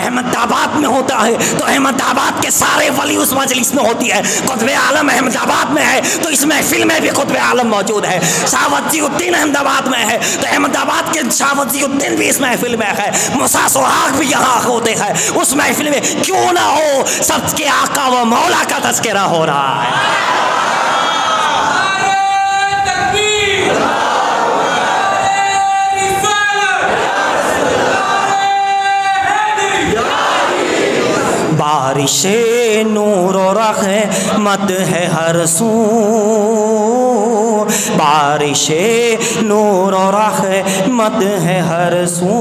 अहमदाबाद में होता है तो अहमदाबाद के सारे वली उस मजलिस में होती है। कुतुब आलम अहमदाबाद में है तो इस महफिल में भी कुतुब आलम मौजूद है। शाह वजीउद्दीन अहमदाबाद में है तो अहमदाबाद के शाह वजीउद्दीन भी इस महफिल में है। मूसा सुहाग भी यहाँ होते हैं उस महफिल में, क्यों ना हो, सबके आका व मौला का तज़किरा हो रहा है। बारिशे नूर और रहमत है हर सू, बारिशे नूर और रहमत है हर सू,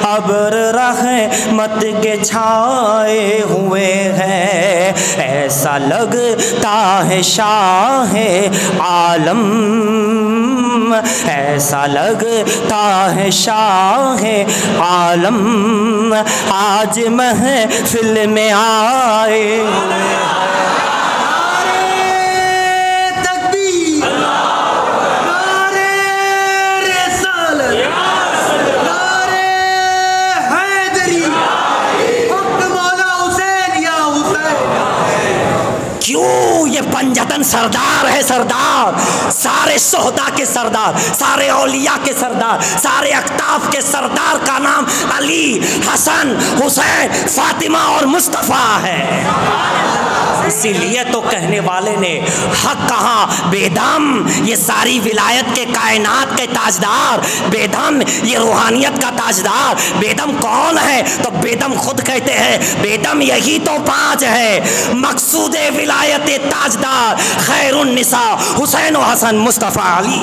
अब्र रहमत के छाए हुए हैं, ऐसा लगता है शाह आलम, ऐसा लगता है शाह आलम, आज महफिल में आए पंजतन सरदार है, सरदार सारे शोहदा के सरदार, सारे औलिया के सरदार, सारे अख्ताफ के सरदार का नाम अली, हसन, हुसैन, फातिमा और मुस्तफ़ा है। इसीलिए तो कहने वाले ने हक कहा बेदम, ये सारी विलायत के कायनात के ताजदार, बेदम ये रूहानियत का ताजदार। बेदम कौन है? तो बेदम खुद कहते हैं बेदम यही तो पांच है, मकसूद विलायत ताजदार, खैरुन निसा, हुसैन हसन, मुस्तफ़ा, अली।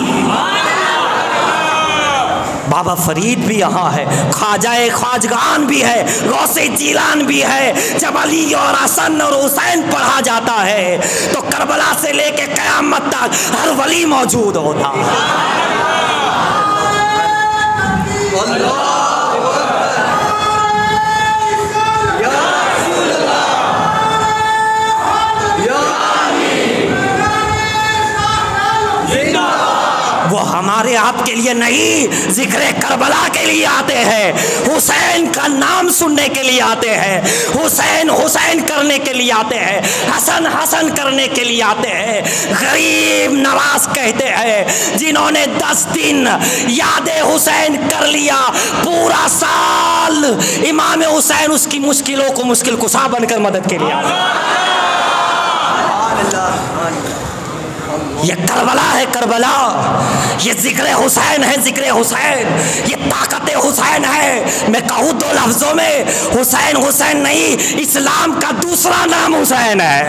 बाबा फरीद भी यहाँ है, ख्वाजाए ख्वाजगान भी है, गौसे जीलान भी है। जब अली और हसन और हुसैन पढ़ा जाता है तो करबला से लेके क़यामत तक हर वली मौजूद होता है। वो हमारे आपके लिए नहीं, जिक्र करबला के लिए आते हैं, हुसैन का नाम सुनने के लिए आते हैं, हुसैन हुसैन करने के लिए आते हैं, हसन हसन करने के लिए आते हैं। गरीब नवाज कहते हैं जिन्होंने 10 दिन याद हुसैन कर लिया, पूरा साल इमाम हुसैन उसकी मुश्किलों को मुश्किल कुशा बनकर मदद के लिए आते। ये करबला है, करबला, ये जिक्र हुसैन है, जिक्र हुसैन, ये ताकत हुसैन है। मैं कहूँ 2 लफ्जों में, हुसैन हुसैन नहीं, इस्लाम का दूसरा नाम हुसैन है।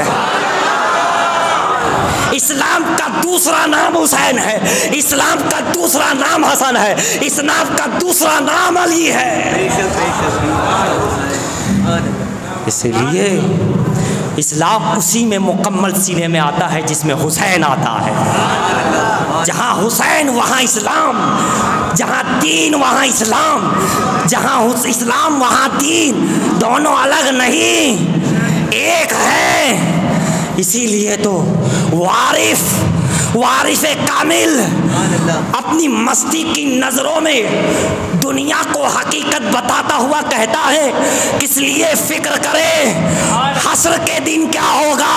इस्लाम का दूसरा नाम हुसैन है, इस्लाम का दूसरा नाम हसन है, इस्लाम का दूसरा नाम अली है। इसलिए इस्लाम उसी में मुकम्मल सीने में आता है जिसमें हुसैन आता है। जहाँ हुसैन वहाँ इस्लाम, जहाँ दीन वहाँ इस्लाम, जहाँ इस्लाम वहाँ दीन, दोनों अलग नहीं, एक है। इसीलिए तो वारिफ कामिल अपनी मस्ती की नजरों में दुनिया को हकीकत बताता हुआ कहता है किस लिए फिक्र करे, हश्र के दिन क्या होगा।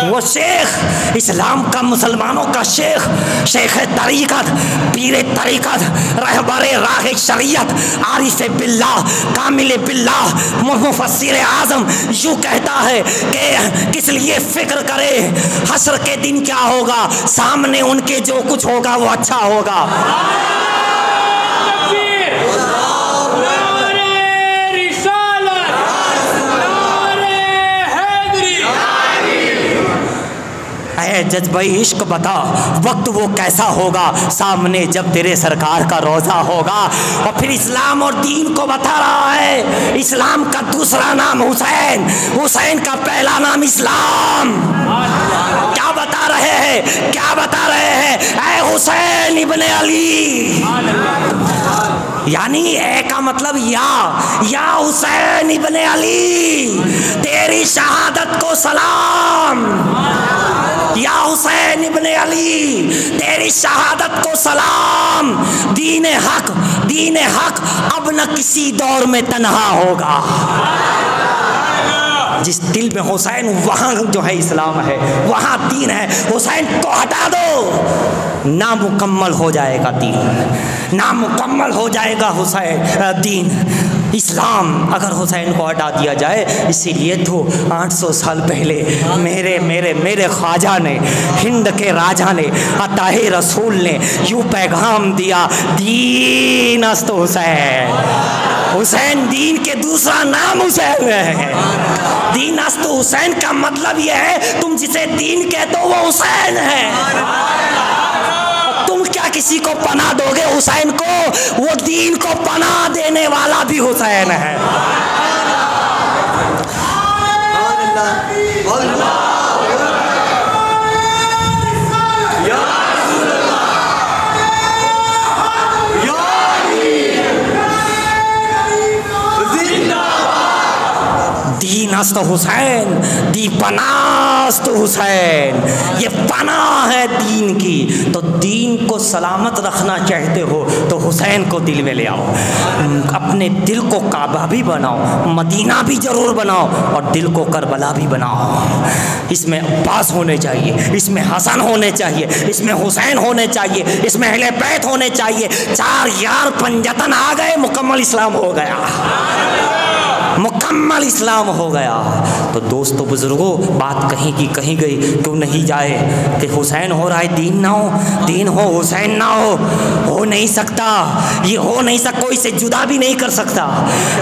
वो शेख, इस्लाम का मुसलमानों का शेख, शेख तरीक़त, पीर तरीक़त, रहबरे राह शरीयत, आरिफ बिल्लाह, कामिल बिल्लाह, मुफस्सिर आज़म यूँ कहता है कि किस लिए फिक्र करे, हश्र के दिन क्या होगा, सामने उनके जो कुछ होगा वो अच्छा होगा। जज्बे इश्क बता वक्त वो कैसा होगा, सामने जब तेरे सरकार का रोज़ा होगा। और फिर इस्लाम और दीन को बता रहा है, इस्लाम का दूसरा नाम हुसैन, हुसैन का पहला नाम इस्लाम। क्या बता रहे हैं, क्या बता रहे हैं? ऐ हुसैन इब्ने अली, यानी ए का मतलब या हुसैन इब्ने अली, तेरी शहादत को सलाम। या हुसैन इब्ने अली, तेरी शहादत को सलाम। दीन हक अब न किसी दौर में तन्हा होगा। जिस दिल में हुसैन वहाँ जो है इस्लाम है, वहाँ दीन है। हुसैन को हटा दो, नामुकम्मल हो जाएगा दीन, नामुकम्मल हो जाएगा हुसैन दीन। इस्लाम अगर हुसैन को हटा दिया जाए। इसीलिए तो 800 साल पहले मेरे मेरे मेरे ख्वाजा ने, हिंद के राजा ने, अताए रसूल ने यूँ पैगाम दिया, दीन अस्त हुसैन। हुसैन दीन के दूसरा नाम हुसैन है। दीन अस्त हुसैन का मतलब यह है तुम जिसे दीन कहते हो वो हुसैन है। तुम क्या किसी को पनाह दोगे हुसैन को? वो दीन को पनाह देने वाला भी हुसैन है। दीनस्त हुसैन, दी पनास्त हुसैन। ये पनाह है दीन की। तो दीन को सलामत रखना चाहते हो तो हुसैन को दिल में ले आओ। अपने दिल को काबा भी बनाओ, मदीना भी ज़रूर बनाओ, और दिल को करबला भी बनाओ। इसमें अब्बास होने चाहिए, इसमें हसन होने चाहिए, इसमें हुसैन होने चाहिए, इसमें अहले बैत होने चाहिए। 4 यार पंजतन आ गए, मुकम्मल इस्लाम हो गया, मुकम्मल इस्लाम हो गया। तो दोस्तों बुजुर्गों, बात कहीं की कहीं गई, क्यों नहीं जाए कि हुसैन हो रहा है, दीन ना हो, दीन हो हुसैन ना हो नहीं सकता। ये हो नहीं सकता, कोई से जुदा भी नहीं कर सकता,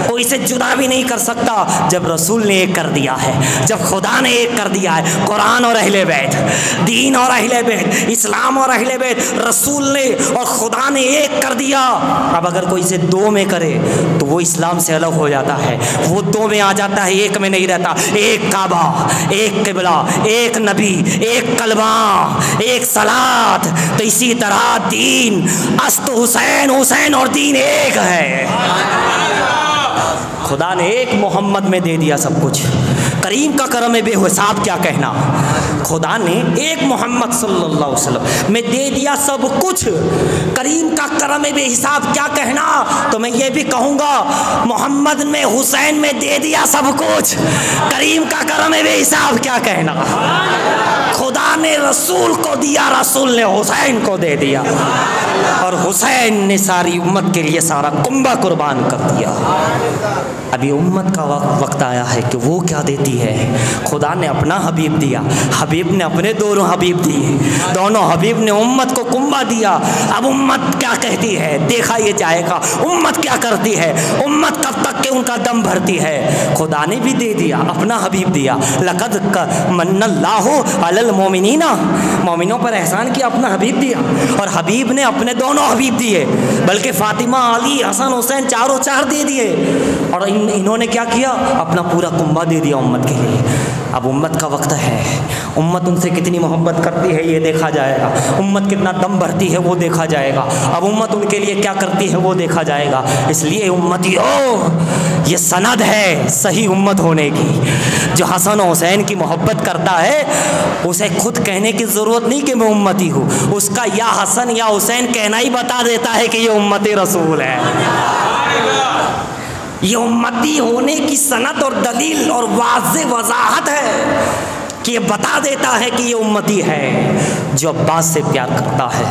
कोई से जुदा भी नहीं कर सकता। जब रसूल ने एक कर दिया है, जब खुदा ने एक कर दिया है, कुरान और अहले बैत, दीन और अहले बैत, इस्लाम और अहले बैत, रसूल ने और खुदा ने एक कर दिया। अब अगर कोई से 2 में करे तो वो इस्लाम से अलग हो जाता है, वो 2 में आ जाता है, 1 में नहीं रहता। एक काबा, एक किबला, एक नबी, एक कलमा, एक सलात। तो इसी तरह दीन अस्त हुसैन, हुसैन और दीन एक है। खुदा ने एक मोहम्मद में दे दिया सब कुछ। करीम का करम है बेहिसाब, क्या कहना। खुदा ने एक मोहम्मद सल्लल्लाहु अलैहि वसल्लम में दे दिया सब कुछ। करीम का करम है बेहिसाब, क्या कहना। तो मैं ये भी कहूँगा मोहम्मद में, हुसैन में दे दिया सब कुछ। करीम का करम है बेहिसाब, क्या कहना। खुदा ने रसूल को दिया, रसूल ने हुसैन को दे दिया, और हुसैन ने सारी उम्मत के लिए सारा कुंबा कुर्बान कर दिया। अभी उम्मत का वक्त आया है कि वो क्या देती है। खुदा ने अपना हबीब दिया, हबीब ने अपने दोनों हबीब दिए, दोनों हबीब ने उम्मत को कुंबा दिया। अब उम्मत क्या कहती है देखा ये जाएगा। उम्मत क्या करती है, उम्मत कब तक के उनका दम भरती है। खुदा ने भी दे दिया, अपना हबीब दिया। लक़द मन्नल्लाहु अलल मोमिनीना, मोमिनों पर एहसान किया, अपना हबीब दिया। और हबीब ने अपने दोनों हबीब दिए, बल्कि फातिमा, अली, हसन, हुसैन चारों 4 दे दिए। और इन्होंने क्या किया, अपना पूरा कुंबा दे दिया उम्मत के लिए। अब उम्मत का वक्त है, उम्मत उनसे कितनी मोहब्बत करती है ये देखा जाएगा, उम्मत कितना दम भरती है वो देखा जाएगा। अब उम्मत उनके लिए क्या करती है वो देखा जाएगा। इसलिए उम्मतियों, ये सनद है सही उम्मत होने की। जो हसन हुसैन की मोहब्बत करता है उसे खुद कहने की ज़रूरत नहीं कि मैं उम्मती हूँ, उसका या हसन या हुसैन कहना ही बता देता है कि ये उम्मती रसूल है। ये उम्मती होने की सनद और दलील और वाज़े वजाहत है कि ये बता देता है कि ये उम्मती है। जो अब्बास से प्यार करता है,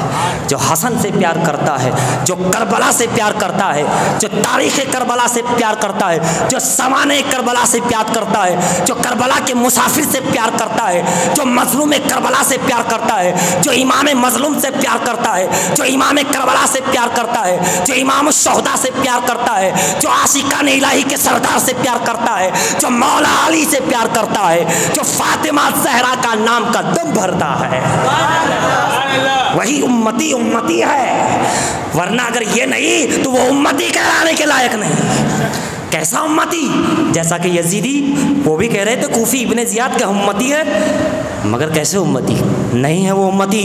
जो हसन से प्यार करता है, जो करबला से प्यार करता है, जो तारीख़ करबला से प्यार करता है, जो समाने करबला से प्यार करता है, जो करबला के मुसाफिर से प्यार करता है, जो मजलूम करबला से प्यार करता है, जो इमाम मजलूम से प्यार करता है, जो इमाम करबला से प्यार करता है, जो इमाम शोहदा से प्यार करता है, जो आशिकान इलाही के सरदार से प्यार करता है, जो मौला अली से प्यार करता है, जो फातिमा ज़हरा का नाम का दम भरता है, वही उम्मती उम्मती है। वरना अगर ये नहीं तो वो उम्मती कहलाने के लायक नहीं। कैसा उम्मती, जैसा कि यजीदी वो भी कह रहे थे, कूफी इब्ने ज़ियाद का उम्मती है, मगर कैसे उम्मती नहीं है वो उम्मती।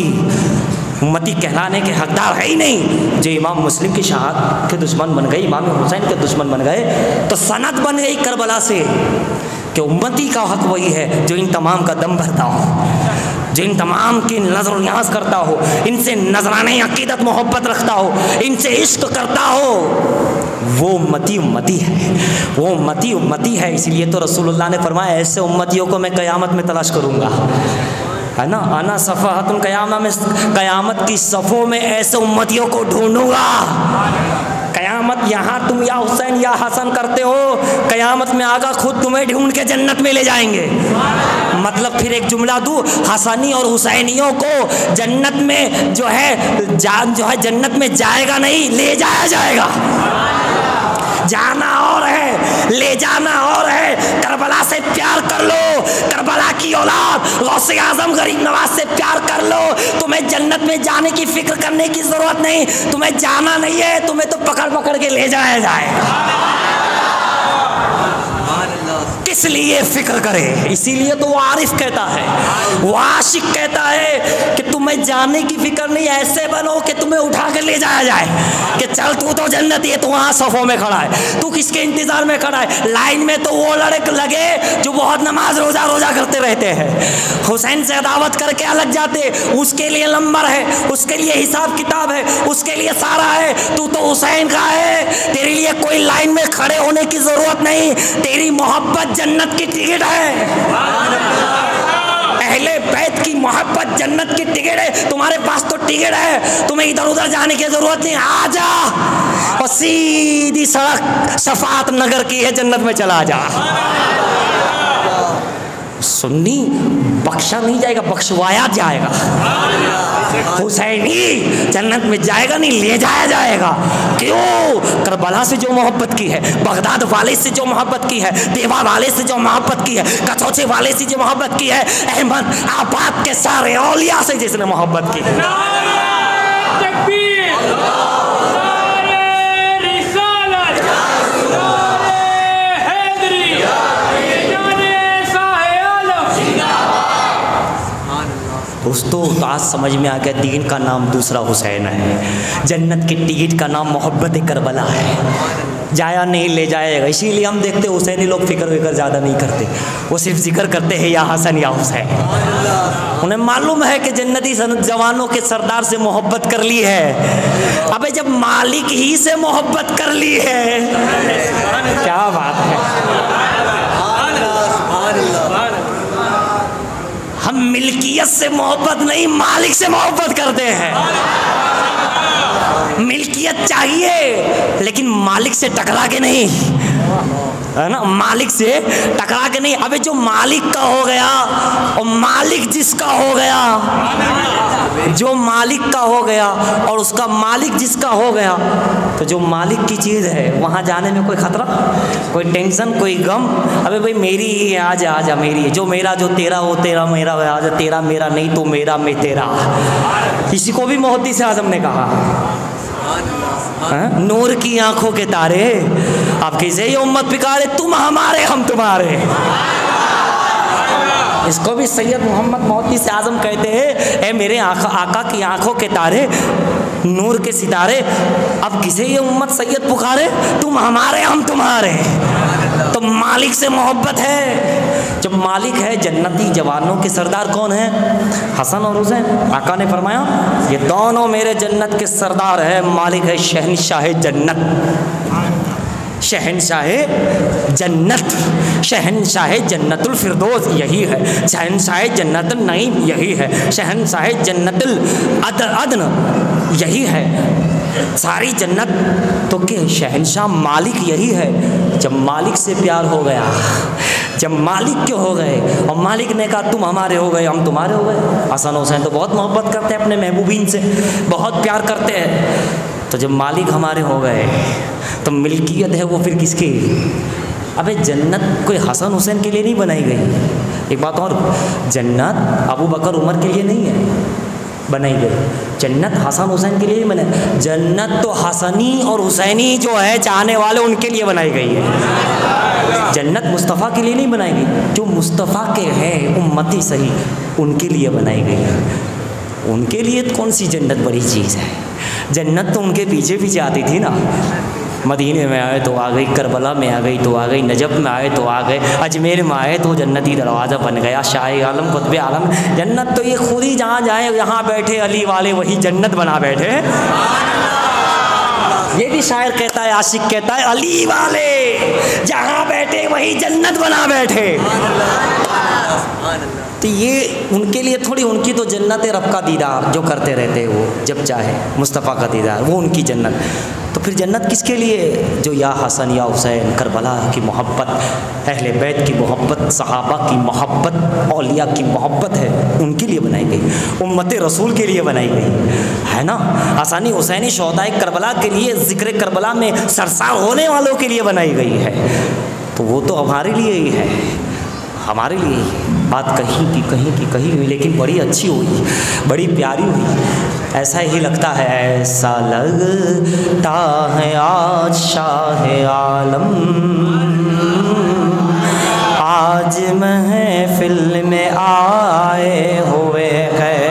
उम्मती कहलाने के हकदार है ही नहीं। जो इमाम मुस्लिम की शहादत के दुश्मन बन गए, इमाम हुसैन के दुश्मन बन गए, तो सनद बन गई करबला से कि उम्मती का हक वही है जो इन तमाम का दम भरता हो, जो इन तमाम की नज़र न्याज करता हो, इनसे नजराने अकीदत मोहब्बत रखता हो, इनसे इश्क करता हो, वो उम्मती उम्मती है, वो उम्मती उम्मती है। इसलिए तो रसूलुल्लाह ने फरमाया ऐसे उम्मतियों को मैं क़यामत में तलाश करूँगा, है ना। आना सफ़ाहतुन क़यामत की सफ़ों में ऐसे उम्मतियों को ढूंढूंगा। कयामत यहाँ तुम या हुसैन या हसन करते हो, कयामत में आगा खुद तुम्हें ढूंढ के जन्नत में ले जाएंगे। मतलब फिर एक जुमला दूँ, हसनी और हुसैनियों को जन्नत में जो है जन्नत में जाएगा नहीं, ले जाया जाएगा। जाना और है, ले जाना और है। करबला से प्यार कर लो, करबला की औलाद गौसे आजम गरीब नवाज से प्यार कर लो। तुम्हें जन्नत में जाने की फिक्र करने की जरूरत नहीं, तुम्हें जाना नहीं है, तुम्हें तो पकड़ पकड़ के ले जाया जाए। किस लिए फिक्र करे? इसीलिए तो वो आरिफ कहता है, वो आशिक कहता है कि तुम्हें जाने की फिक्र नहीं, ऐसे बनो कि तुम्हें उठा के ले जाया जाए कि चल तू तो जन्नत है, तू वहाँ सफ़ों में खड़ा है, तू किसके इंतजार में खड़ा है? लाइन में तो वो लड़के लगे जो बहुत नमाज रोजा करते रहते हैं, हुसैन से दावत करके अलग जाते, उसके लिए नंबर है, उसके लिए हिसाब किताब है, उसके लिए सारा है। तू तो हुसैन का है, तेरे लिए कोई लाइन में खड़े होने की जरूरत नहीं, तेरी मोहब्बत जन्नत की टिकट है। अहले बैत की मोहब्बत जन्नत की टिकट है। तुम्हारे पास तो टिकट है, तुम्हें इधर उधर जाने की जरूरत नहीं। आ जा और सीधी सड़क शफात नगर की है, जन्नत में चला जा। सुन्नी बख्शा नहीं जाएगा, बख्शवाया जाएगा। हुसैनी जन्नत में जाएगा नहीं, ले जाया जाएगा। क्यों? करबला से जो मोहब्बत की है, बगदाद वाले से जो मोहब्बत की है, देवा वाले से जो मोहब्बत की है, कचौचे वाले से जो मोहब्बत की है, अहमद आबाद के सारे औलिया से जिसने मोहब्बत की है। दोस्तों तो आज समझ में आ गया, दीन का नाम दूसरा हुसैन है, जन्नत की टिकट का नाम मोहब्बत करबला है। जाया नहीं, ले जाएगा। इसीलिए हम देखते हुसैनी लोग फिक्र विक्र ज़्यादा नहीं करते, वो सिर्फ जिक्र करते हैं या हसन या हुसैन। उन्हें मालूम है कि जन्नती जवानों के सरदार से मोहब्बत कर ली है। अबे जब मालिक ही से मोहब्बत कर ली है, क्या बात है। हम मिल्कियत से मोहब्बत नहीं, मालिक से मोहब्बत करते हैं। मिल्कियत चाहिए लेकिन मालिक से टकरा के नहीं, है ना, मालिक से टकरा के नहीं। अबे जो मालिक का हो गया और मालिक जिसका हो गया, जो मालिक का हो गया और उसका मालिक जिसका हो गया, तो जो मालिक की चीज़ है वहाँ जाने में कोई खतरा, कोई टेंशन, कोई गम। अबे भाई मेरी ही आजा आजा, मेरी है, जो मेरा जो तेरा वो तेरा मेरा, आजा तेरा मेरा नहीं तो मेरा मैं तेरा। इसी को भी मोहद्दिस आज़म ने कहा, नूर की आंखों के तारे आप किसे ये उम्मत पिकारे, तुम हमारे हम तुम्हारे। इसको भी सैयद मोहम्मद मोहद्दिस आज़म कहते हैं, ए मेरे आका की आंखों के तारे, नूर के सितारे, अब किसे ये उम्मत सैयद पुकारे, तुम हमारे हम तुम्हारे। तो मालिक से मोहब्बत है। जब मालिक है, जन्नती जवानों के सरदार कौन है? हसन और हुसैन। आका ने फरमाया ये दोनों मेरे जन्नत के सरदार है। मालिक है शहनशाह जन्नत, शहनशाह जन्नत, शहनशाह जन्नतुल फिरदौस यही है, शहनशाह जन्नतुल नईम यही है, शहनशाह जन्नतुल अदन यही है। सारी जन्नत तो के शहनशाह मालिक यही है। जब मालिक से प्यार हो गया, जब मालिक के हो गए और मालिक ने कहा तुम हमारे हो गए हम तुम्हारे हो गए। हसन हुसैन तो बहुत मोहब्बत करते हैं अपने महबूबीन से, बहुत प्यार करते हैं। तो जब मालिक हमारे हो गए तो मिल्कियत है वो फिर किसकी? अबे जन्नत कोई हसन हुसैन के लिए नहीं बनाई गई। एक बात और, जन्नत अबू बकर उमर के लिए नहीं है बनाई गई, जन्नत हसन हुसैन के लिए ही बने। जन्नत तो हसनी और हुसैनी जो है चाहने वाले उनके लिए बनाई गई है। जन्नत मुस्तफ़ा के लिए नहीं बनाई गई, जो मुस्तफ़ा के हैं उम्मती सही उनके लिए बनाई गई है। उनके लिए कौन सी जन्नत बड़ी चीज़ है? जन्नत तो उनके पीछे पीछे आती थी ना। मदीने में आए तो आ गई, करबला में आ गई तो आ गई, नजफ में आए तो आ गए, अजमेर में आए तो जन्नती दरवाज़ा बन गया। शाह आलम कुतुब आलम जन्नत तो ये खुद ही जहाँ जाए यहाँ बैठे अली वाले वही जन्नत बना बैठे। ये भी शायर कहता है, आशिक कहता है, अली वाले जहाँ बैठे वही जन्नत बना बैठे। तो ये उनके लिए थोड़ी, उनकी तो जन्नत रब का दीदार जो करते रहते हैं वो जब चाहे, मुस्तफ़ा का दीदार वो उनकी जन्नत। तो फिर जन्नत किसके लिए? जो या हसन या हुसैन, करबला की मोहब्बत, अहले बैत की मोहब्बत, सहाबा की मोहब्बत, औलिया की मोहब्बत है, उनके लिए बनाई गई, उम्मत रसूल के लिए बनाई गई है ना। हसनी हुसैनी शोहदाए करबला के लिए, ज़िक्र करबला में सरसार होने वालों के लिए बनाई गई है। तो वो तो हमारे लिए ही है, हमारे लिए ही। बात कहीं हुई, लेकिन बड़ी अच्छी हुई, बड़ी प्यारी हुई। ऐसा ही लगता है, ऐसा लगता है आज शाह आलम आज महफिल में आए हुए हैं।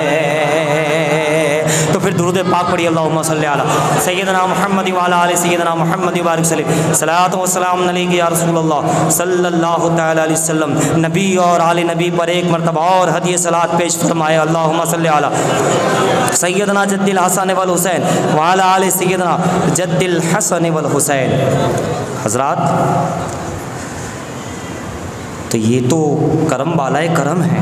तो फिर दुरूद पाक पढ़िए, अल्लाहुम्मा सल्ली अला सय्यदना मुहम्मद व अला आलि सय्यदना मुहम्मद व बारिक सल्लल्लाहु सलातो व सलाम अलैका या रसूलल्लाह सल्लल्लाहु तआला अलैहि वसल्लम। नबी और आले नबी पर एक मरतबा और हदिया सलात पेश फरमाए, अल्लाहुम्मा सल्ली अला सय्यदना जद्दिल हसन वल हुसैन व अला आलि सय्यदना जद्दिल हसन वल हुसैन। हज़रात, तो ये तो करम वाला करम है,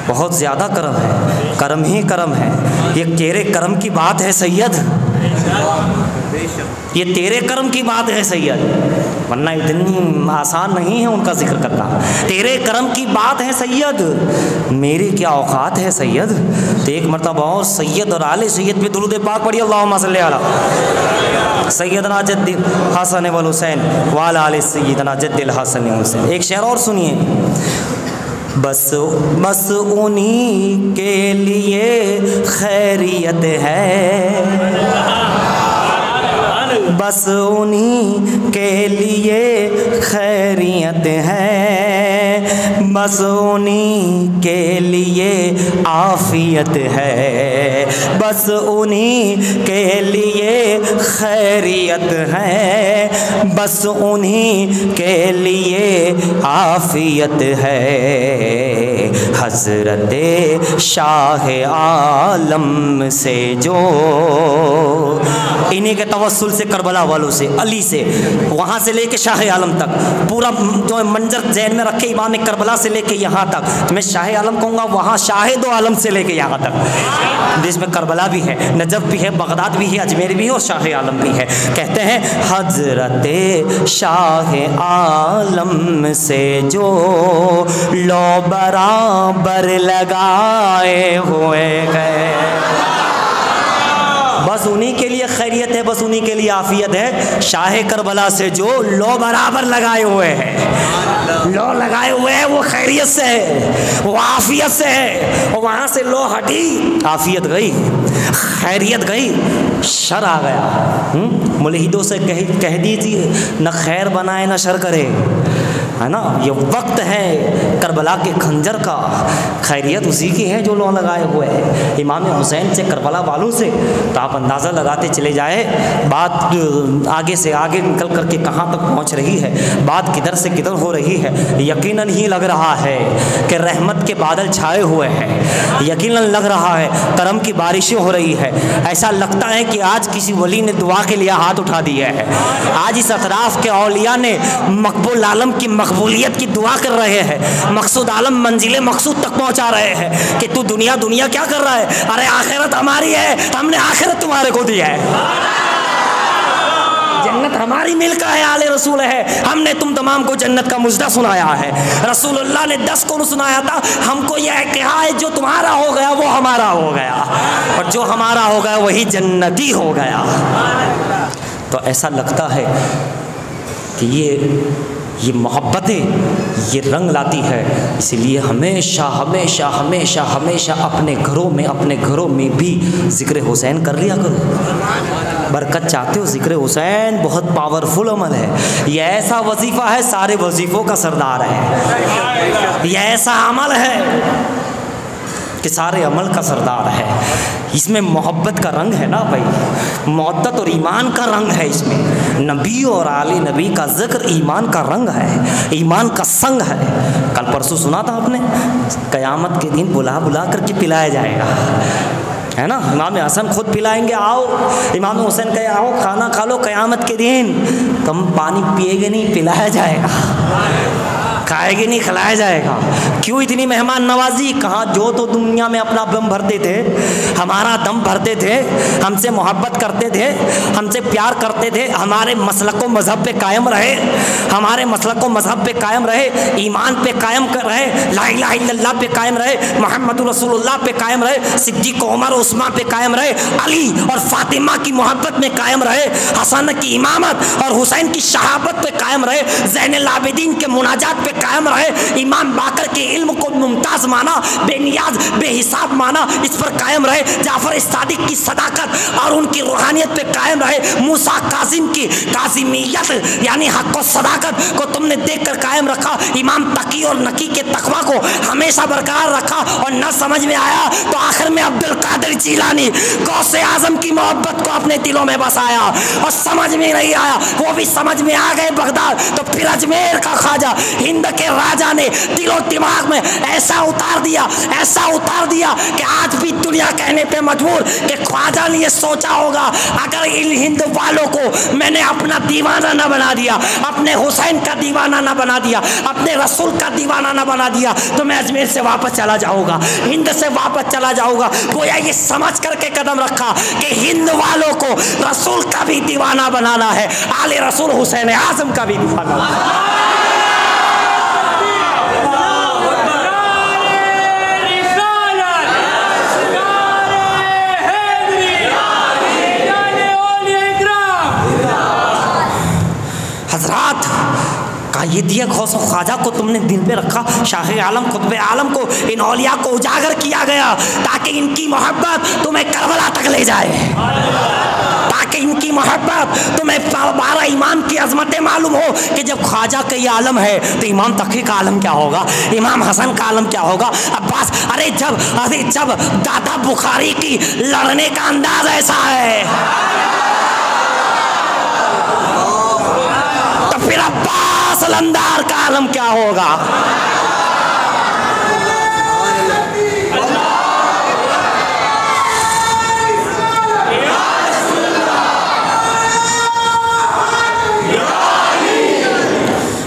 बहुत ज़्यादा करम है, करम ही करम है। ये तेरे करम की बात है सैयद, ये तेरे करम की बात है सैयद, वरना इतनी आसान नहीं है उनका जिक्र करना। तेरे करम की बात है सैयद, मेरी क्या औकात है सैयद। तो एक मरतबा और सैयद और आले सैयद पे दुरूद पाक पढ़िए, अल्लाहुम्मा सल्ली अला सैयदना जद्दिल हसन वल हुसैन व अला आलि सैयदना जद्दिल हसन वल हुसैन। एक शेर और सुनिए, बस उन्हीं के लिए खैरियत है, बस उन्हीं के लिए खैरियत है, बस उन्हीं के लिए आफियत है, बस उन्हीं के लिए खैरियत है, बस उन्हीं के लिए आफियत है। हज़रत शाह आलम से जो, इन्हीं के तवस्सुल से, करबला वालों से, अली से, वहाँ से लेके शाह आलम तक पूरा जो मंजर जहन में रखे इमाम करबला से लेके यहाँ तक, तो मैं शाह आलम कहूँगा, वहाँ शाह दो आलम से लेके यहाँ तक। देश में करबला भी है, नजफ भी है, बगदाद भी है, अजमेर भी है और शाह आलम भी है। कहते हैं हज़रत शाह आलम से जो लो बराबर लगाए हुए गए, बस उन्हीं के लिए खैरियत है, बस उन्हीं के लिए आफियत है। शाह करबला से जो लो बराबर लगाए हुए हैं, लो लगाए हुए हैं, वो खैरियत से है, वो आफियत से है। और वहाँ से लो हटी, आफियत गई, खैरियत गई, शर आ गया। मुल्हिदों से कह दीजिए न खैर बनाए न शर करे, है ना। ये वक्त है करबला के खंजर का, खैरियत उसी की है जो लो लगाए हुए हैं। इमाम हुसैन से, करबला वालों से, तो आप अंदाज़ा लगाते चले जाए, बात आगे से आगे निकल करके कहाँ तक पहुँच रही है, बात किधर से किधर हो रही है। यकीनन ही लग रहा है कि रहमत के बादल छाए हुए हैं, यकीनन लग रहा है करम की बारिशें हो रही है। ऐसा लगता है कि आज किसी वली ने दुआ के लिए हाथ उठा दिया है, आज इस अतराफ़ के औलिया ने मकबूल आलम की मकबूलियत की दुआ कर रहे हैं, मकसूद आलम मंजिले मकसूद तक पहुंचा रहे हैं कि तू दुनिया दुनिया क्या कर रहा है, अरे आखिरत हमारी है, हमने आखिरत तुम्हारे को दिया है, जन्नत हमारी मिल्क है, आले रसूल है, हमने तुम तमाम को जन्नत का मुजदा सुनाया है। रसूलुल्लाह ने 10 को सुनाया था, हमको यह कहा है जो तुम्हारा हो गया वो हमारा हो गया, और जो हमारा हो गया वही जन्नती हो गया। तो ऐसा लगता है कि ये मोहब्बतें ये रंग लाती है। इसलिए हमेशा हमेशा हमेशा हमेशा अपने घरों में भी ज़िक्र हुसैन कर लिया करो। बरकत चाहते हो, ज़िक्र हुसैन बहुत पावरफुल अमल है। यह ऐसा वजीफ़ा है, सारे वजीफ़ों का सरदार है। यह ऐसा अमल है कि सारे अमल का सरदार है। इसमें मोहब्बत का रंग है ना भाई, मोहब्बत और ईमान का रंग है इसमें। नबी और आले नबी का जिक्र ईमान का रंग है, ईमान का संग है। कल परसों सुना था आपने, क़यामत के दिन बुला बुला करके पिलाया जाएगा, है ना। इमाम हसन खुद पिलाएंगे, आओ। इमाम हुसैन कहे आओ खाना खा लो क़यामत के दिन, तुम पानी पिएगे नहीं, पिलाया जाएगा। खाएगी नहीं, खिलाया जाएगा। क्यों इतनी मेहमान नवाजी? कहाँ जो तो दुनिया में अपना दम भरते थे, हमारा दम भरते थे, हमसे मोहब्बत करते थे, हमसे प्यार करते थे, हमारे मसलक व मज़हब पे कायम रहे, हमारे मसलक व मज़हब पे कायम रहे, ईमान पे कायम कर रहे, ला इलाहा इल्लल्लाह पे कायम रहे, मोहम्मद रसूलुल्लाह पे कायम रहे, सिद्दीक़ उमर उस्मान पे कायम रहे, अली और फातिमा की मोहब्बत में कायम रहे, हसन की इमामत और हुसैन की शहाबत पे कायम रहे, ज़ैनुल आबिदीन के मुनाजात पे कायम रहे, इमाम बाकर के इल्म को मुमताज़ माना, बेनियाज बेहिसाब माना, इस पर कायम रहे, जाफर सादिक की सदाकत और उनकी रूहानियत पे कायम रहे, मूसा कासिम की कासिमियत यानी हक और सदाकत को तुमने देख कर कायम रखा, इमाम तकी और नकी के तकवा को हमेशा बरकरार रखा, और न समझ में आया तो आखिर में अब्दुल कादिर जीलानी गौसे आजम की मोहब्बत को अपने दिलों में बसाया, और समझ में नहीं आया वो भी समझ में आ गए बगदाद, तो फिर अजमेर का ख्वाजा हिंद के राजा ने दिलो दिमाग में ऐसा उतार दिया, ऐसा उतार दिया कि आज भी दुनिया कहने पे मजबूर कि ख्वाजा ने ये सोचा होगा अगर इन हिंद वालों को मैंने अपना दीवाना ना बना दिया, अपने हुसैन का दीवाना ना बना दिया, अपने रसूल का दीवाना ना बना दिया, तो मैं अजमेर से वापस चला जाऊंगा, हिंद से वापस चला जाऊंगा। गोया ये समझ करके कदम रखा कि हिंद वालों को रसूल का भी दीवाना बनाना है, आले रसूल हुसैन आज़म का भी दीवाना। हजरात का ये दिया गौस ख्वाजा को तुमने दिल पे रखा, शाह आलम खुतबे आलम को इन औलिया को उजागर किया गया ताकि इनकी मोहब्बत तुम्हें करबला तक ले जाए, ताकि इनकी मोहब्बत तुम्हें 12 इमाम की अजमतें मालूम हो कि जब ख्वाजा का ये आलम है तो इमाम तकी का आलम क्या होगा, इमाम हसन का आलम क्या होगा, अब्बास अरे जब दादा बुखारी की लड़ने का अंदाज ऐसा है तो फिर अब्बास लंदार का आलम क्या होगा।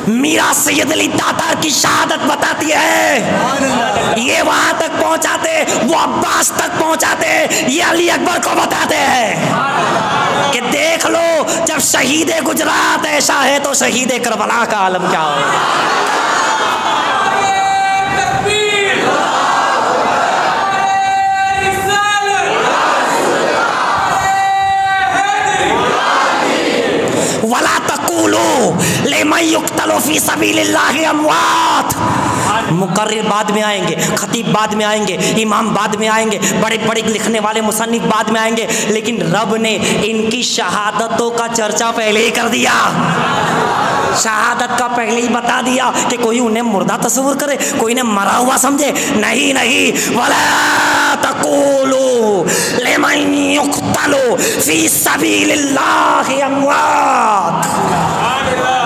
मीरा सैयद अली तातार की शहादत बताती है, ये वहां तक पहुंचाते, वो अब्बास तक पहुंचाते, ये अली अकबर को बताते हैं कि देख लो जब शहीद गुजरात ऐसा है तो शहीद करबला का आलम क्या होगा। वला तक़ूलू लिमन युक़्तलू फ़ी सबीलिल्लाहि अमवात। मुकर्रिर बाद में आएंगे, खतीब बाद में आएंगे, इमाम बाद में आएंगे, बड़े बड़े लिखने वाले मुसन्निफ बाद में आएंगे, लेकिन रब ने इनकी शहादतों का चर्चा पहले ही कर दिया, शहादत का पहले ही बता दिया कि कोई उन्हें मुर्दा तस्वुर करे, कोई इन्हें मरा हुआ समझे, नहीं नहीं। वला तक़ूलू लिमन युक़्तलू फ़ी सबीलिल्लाहि अमवात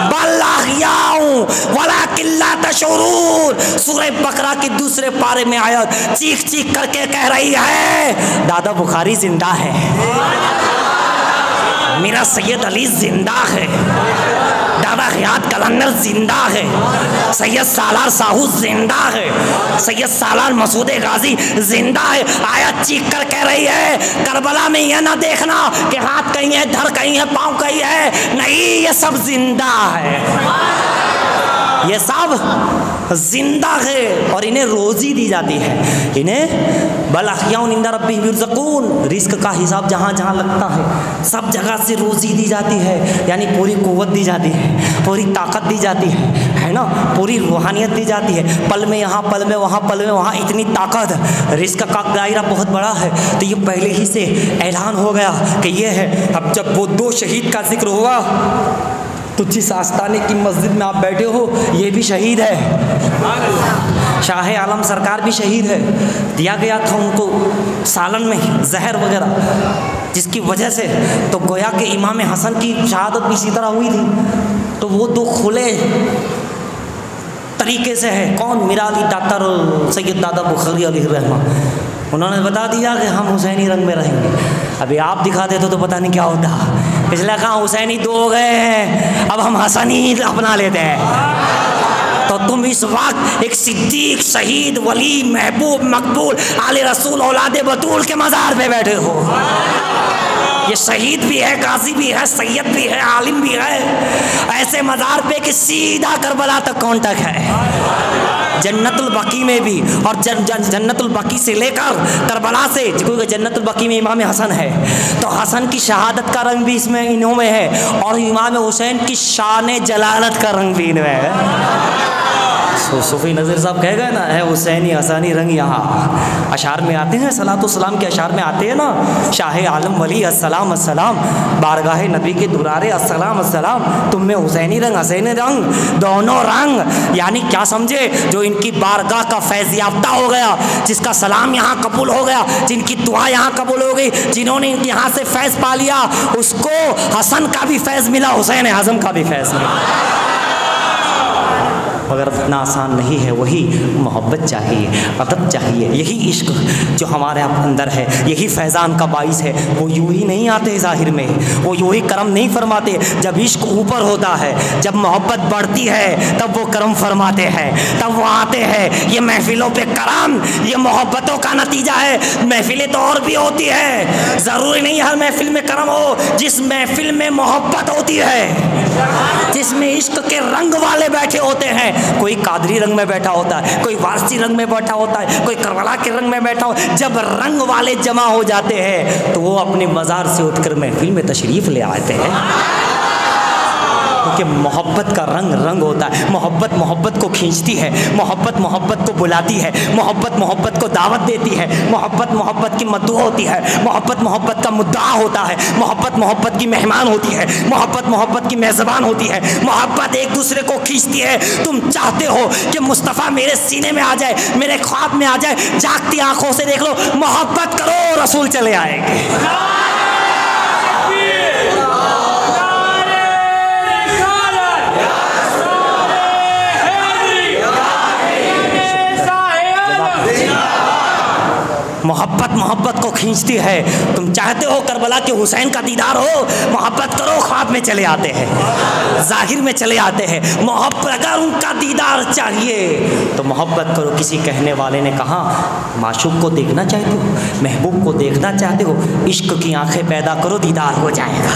बल अहयाउ वलाकिन ला तशऊरून। सूरह बकरा के दूसरे पारे में आयत चीख चीख करके कह रही है दादा बुखारी जिंदा है, मेरा सैयद अली जिंदा है, दादा हयात कलंदर जिंदा है, सैयद सालार साहू जिंदा है, सैयद सालार मसूद गाजी जिंदा है। आयत चीख कर कह रही है करबला में यह ना देखना कि हाथ कहीं है, धड़ कहीं है, पाँव कहीं है, नहीं, ये सब जिंदा है, ये सब जिंदा है और इन्हें रोजी दी जाती है, इन्हें बल अहयाउन इंदा रब्बिहिम युरज़क़ून, रिस्क का हिसाब जहाँ जहाँ लगता है सब जगह से रोजी दी जाती है, यानी पूरी कुव्वत दी जाती है, पूरी ताकत दी जाती है ना, पूरी रूहानियत दी जाती है, पल में यहाँ, पल में वहाँ, पल में वहाँ, इतनी ताकत, रिस्क का दायरा बहुत बड़ा है। तो ये पहले ही से ऐलान हो गया कि ये है। अब जब वो 2 शहीद का जिक्र हुआ तो जिस आस्ताने की मस्जिद में आप बैठे हो ये भी शहीद है, शाह आलम सरकार भी शहीद है, दिया गया था उनको सालन में जहर वगैरह, जिसकी वजह से तो गोया के इमाम हसन की शहादत भी इसी तरह हुई थी। तो वो 2 खुले तरीके से है, कौन, मीरा अली तातर और सैयद दादा बुखारी अलैहिर्रहमा, उन्होंने बता दिया कि हम हुसैनी रंग में रहेंगे। अभी आप दिखा देते तो पता नहीं क्या होता, पिछले कहाँ हुसैनी 2 हो गए हैं, अब हम हसनी अपना लेते हैं। तो तुम इस वक्त एक सिद्दीक, शहीद, वली, महबूब, मकबूल, आले रसूल, औलादे बतूल के मज़ार पे बैठे हो। ये शहीद भी है, गाजी भी है, सैयद भी है, आलिम भी है, ऐसे मज़ार पे कि सीधा करबला तक कांटेक्ट है। जन्नतुल बकी में भी, और जन्नतुल बकी से लेकर करबला से, क्योंकि जन्नतुल बकी में इमाम हसन है, तो हसन की शहादत का रंग भी इसमें इन्हों में है, और इमाम हुसैन की शान जलालत का रंग भी इनमें है। सूफी नज़ीर साहब कह गए ना, है हुसैनी हसानी रंग यहाँ। अशार में आते हैं, सलातो सलाम के अशार में आते हैं ना, शाह आलम वली अस्सलाम अस्सलाम, बारगाह नबी के दुरारे अस्सलाम अस्सलाम, तुम में हुसैनी रंग हसैनी रंग, दोनों रंग। यानी क्या समझे, जो इनकी बारगाह का फैज़ याफ्ता हो गया, जिसका सलाम यहाँ कबूल हो गया, जिनकी दुआ यहाँ कबूल हो गई, जिन्होंने यहाँ से फैज़ पा लिया, उसको हसन का भी फैज़ मिला, हुसैन आज़म का भी फैज़ मिला। मगर इतना आसान नहीं है, वही मोहब्बत चाहिए, अदब चाहिए, यही इश्क जो हमारे अंदर है, यही फैज़ान का बाइस है। वो यूँ ही नहीं आते ज़ाहिर में, वो यूँ ही करम नहीं फरमाते। जब इश्क ऊपर होता है, जब मोहब्बत बढ़ती है, तब वो करम फरमाते हैं, तब वो आते हैं। ये महफिलों पे करम, ये मोहब्बतों का नतीजा है। महफिलें तो और भी होती है, ज़रूरी नहीं हर महफिल में करम हो। जिस महफिल में मोहब्बत होती है, जिसमें इश्क के रंग वाले बैठे होते हैं, कोई कादरी रंग में बैठा होता है, कोई वारसी रंग में बैठा होता है, कोई करबला के रंग में बैठा हो, जब रंग वाले जमा हो जाते हैं तो वो अपने मज़ार से उठकर महफिल में तशरीफ़ ले आते हैं। क्योंकि मोहब्बत का रंग रंग होता है। मोहब्बत मोहब्बत को खींचती है, मोहब्बत मोहब्बत को बुलाती है, मोहब्बत मोहब्बत को दावत देती है, मोहब्बत मोहब्बत की मददू होती है, मोहब्बत मोहब्बत का मुद्दा होता है, मोहब्बत मोहब्बत की मेहमान होती है, मोहब्बत मोहब्बत की मेज़बान होती है, मोहब्बत एक दूसरे को खींचती है। तुम चाहते हो कि मुस्तफ़ा मेरे सीने में आ जाए, मेरे ख्वाब में आ जाए, जागती आंखों से देख लो, मोहब्बत करो, रसूल चले आएंगे। मोहब्बत मोहब्बत को खींचती है। तुम चाहते हो करबला के हुसैन का दीदार हो, मोहब्बत करो, ख्वाब में चले आते हैं, जाहिर में चले आते हैं। मोहब्बत, अगर उनका दीदार चाहिए तो मोहब्बत करो। किसी कहने वाले ने कहा, माशूक को देखना चाहते हो, महबूब को देखना चाहते हो, इश्क की आंखें पैदा करो, दीदार हो जाएगा।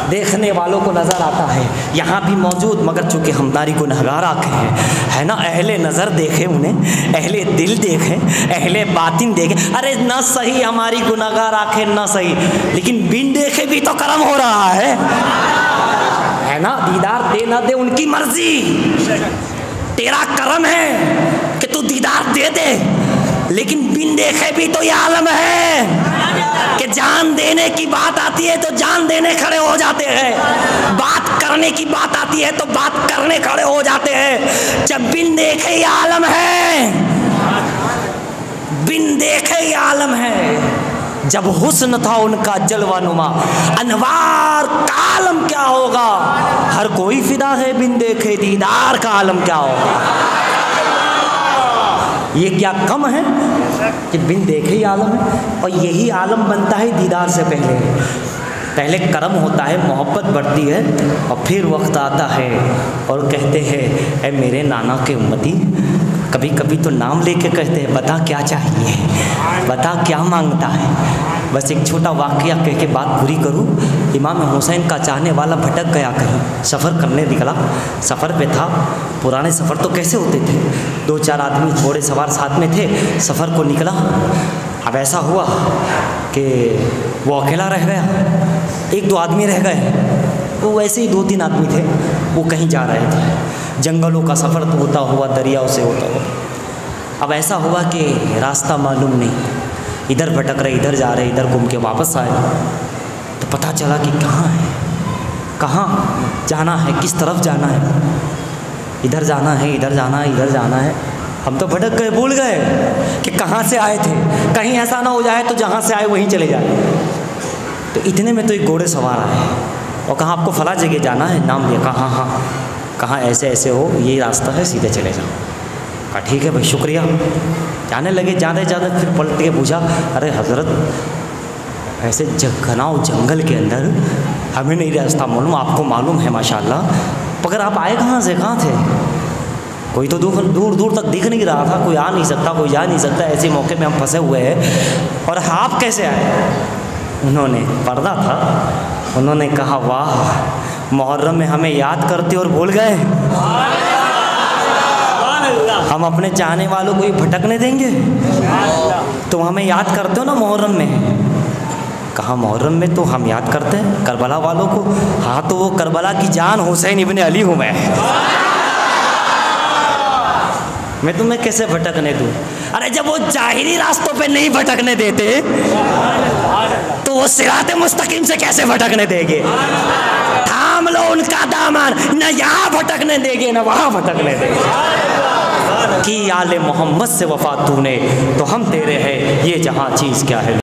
देखने वालों को नज़र आता है, यहाँ भी मौजूद, मगर चूँकि हमारी गुनहगार आँखें हैं, है ना, अहले नज़र देखे उन्हें, अहले दिल देखे, अहले बातिन देखे। अरे न सही हमारी गुनहगार आँखें, न सही, लेकिन बिन देखे भी तो करम हो रहा है ना। दीदार दे ना दे उनकी मर्जी, तेरा करम है कि तू दीदार दे दे, लेकिन बिन देखे भी तो ये आलम है कि जान देने की बात आती है तो जान देने खड़े हो जाते हैं, बात करने की बात आती है तो बात करने खड़े हो जाते हैं। जब बिन देखे ये आलम है, बिन देखे ये आलम है। जब हुस्न था उनका जलवा नुमा, अनवार का आलम क्या होगा। हर कोई फिदा है बिन देखे दीदार का आलम क्या होगा। ये क्या कम है कि बिन देखे ही आलम है, और यही आलम बनता है दीदार से पहले। पहले करम होता है, मोहब्बत बढ़ती है, और फिर वक्त आता है और कहते हैं, ऐ मेरे नाना के उम्मती, कभी कभी तो नाम लेके कहते हैं, बता क्या चाहिए, बता क्या मांगता है। बस एक छोटा वाक़या कह के बात पूरी करूँ। इमाम हुसैन का चाहने वाला भटक गया, कहीं सफ़र करने निकला, सफ़र पे था। पुराने सफ़र तो कैसे होते थे, 2-4 आदमी घोड़े सवार साथ में थे, सफ़र को निकला। अब ऐसा हुआ कि वो अकेला रह गया, 1-2 आदमी रह गए, वो वैसे ही 2-3 आदमी थे, वो कहीं जा रहे थे। जंगलों का सफ़र तो होता हुआ, दरियाओं से होता हुआ, अब ऐसा हुआ कि रास्ता मालूम नहीं, इधर भटक रहे, इधर जा रहे, इधर घूम के वापस आए, तो पता चला कि कहाँ है, कहाँ जाना है, किस तरफ जाना है, इधर जाना है, इधर जाना है, इधर जाना है। हम तो भटक गए, भूल गए कि कहाँ से आए थे। कहीं ऐसा ना हो जाए तो जहाँ से आए वहीं चले जाए। तो इतने में तो एक घोड़े सवार आए और कहा, आपको फला जगह जाना है, नाम लिया, कहा हाँ, कहा ऐसे ऐसे हो, ये रास्ता है, सीधे चले जाओ। कहा ठीक है भाई, शुक्रिया। जाने लगे, ज़्यादा ज़्यादा, फिर पलट के पूछा, अरे हज़रत, ऐसे घनाव जंगल के अंदर हमें नहीं रास्ता मालूम, आपको मालूम है माशाल्लाह, मगर आप आए कहाँ से, कहाँ थे। कोई तो दूर दूर दूर तक दिख नहीं रहा था, कोई आ नहीं सकता, कोई जा नहीं सकता। ऐसे मौके में हम फंसे हुए हैं और आप कैसे आए? उन्होंने पर्दा था, उन्होंने कहा वाह मुहर्रम में हमें याद करते और भूल गए। हम अपने चाहने वालों को ही भटकने देंगे? तुम हमें याद करते हो ना मुहर्रम में। कहा मुहर्रम में तो हम याद करते हैं करबला वालों को। हाँ तो वो करबला की जान हुसैन इब्ने अली हूँ मैं तुम्हें कैसे भटकने दूँ? अरे जब वो जाहिरी रास्तों पे नहीं भटकने देते तो वो सिराते मुस्तकीम से कैसे भटकने देंगे? थाम लो उनका दामन, न यहाँ भटकने देंगे न वहाँ भटकने देंगे। कि आले मोहम्मद से वफा तूने तो हम तेरे हैं, ये जहाँ चीज़ क्या है।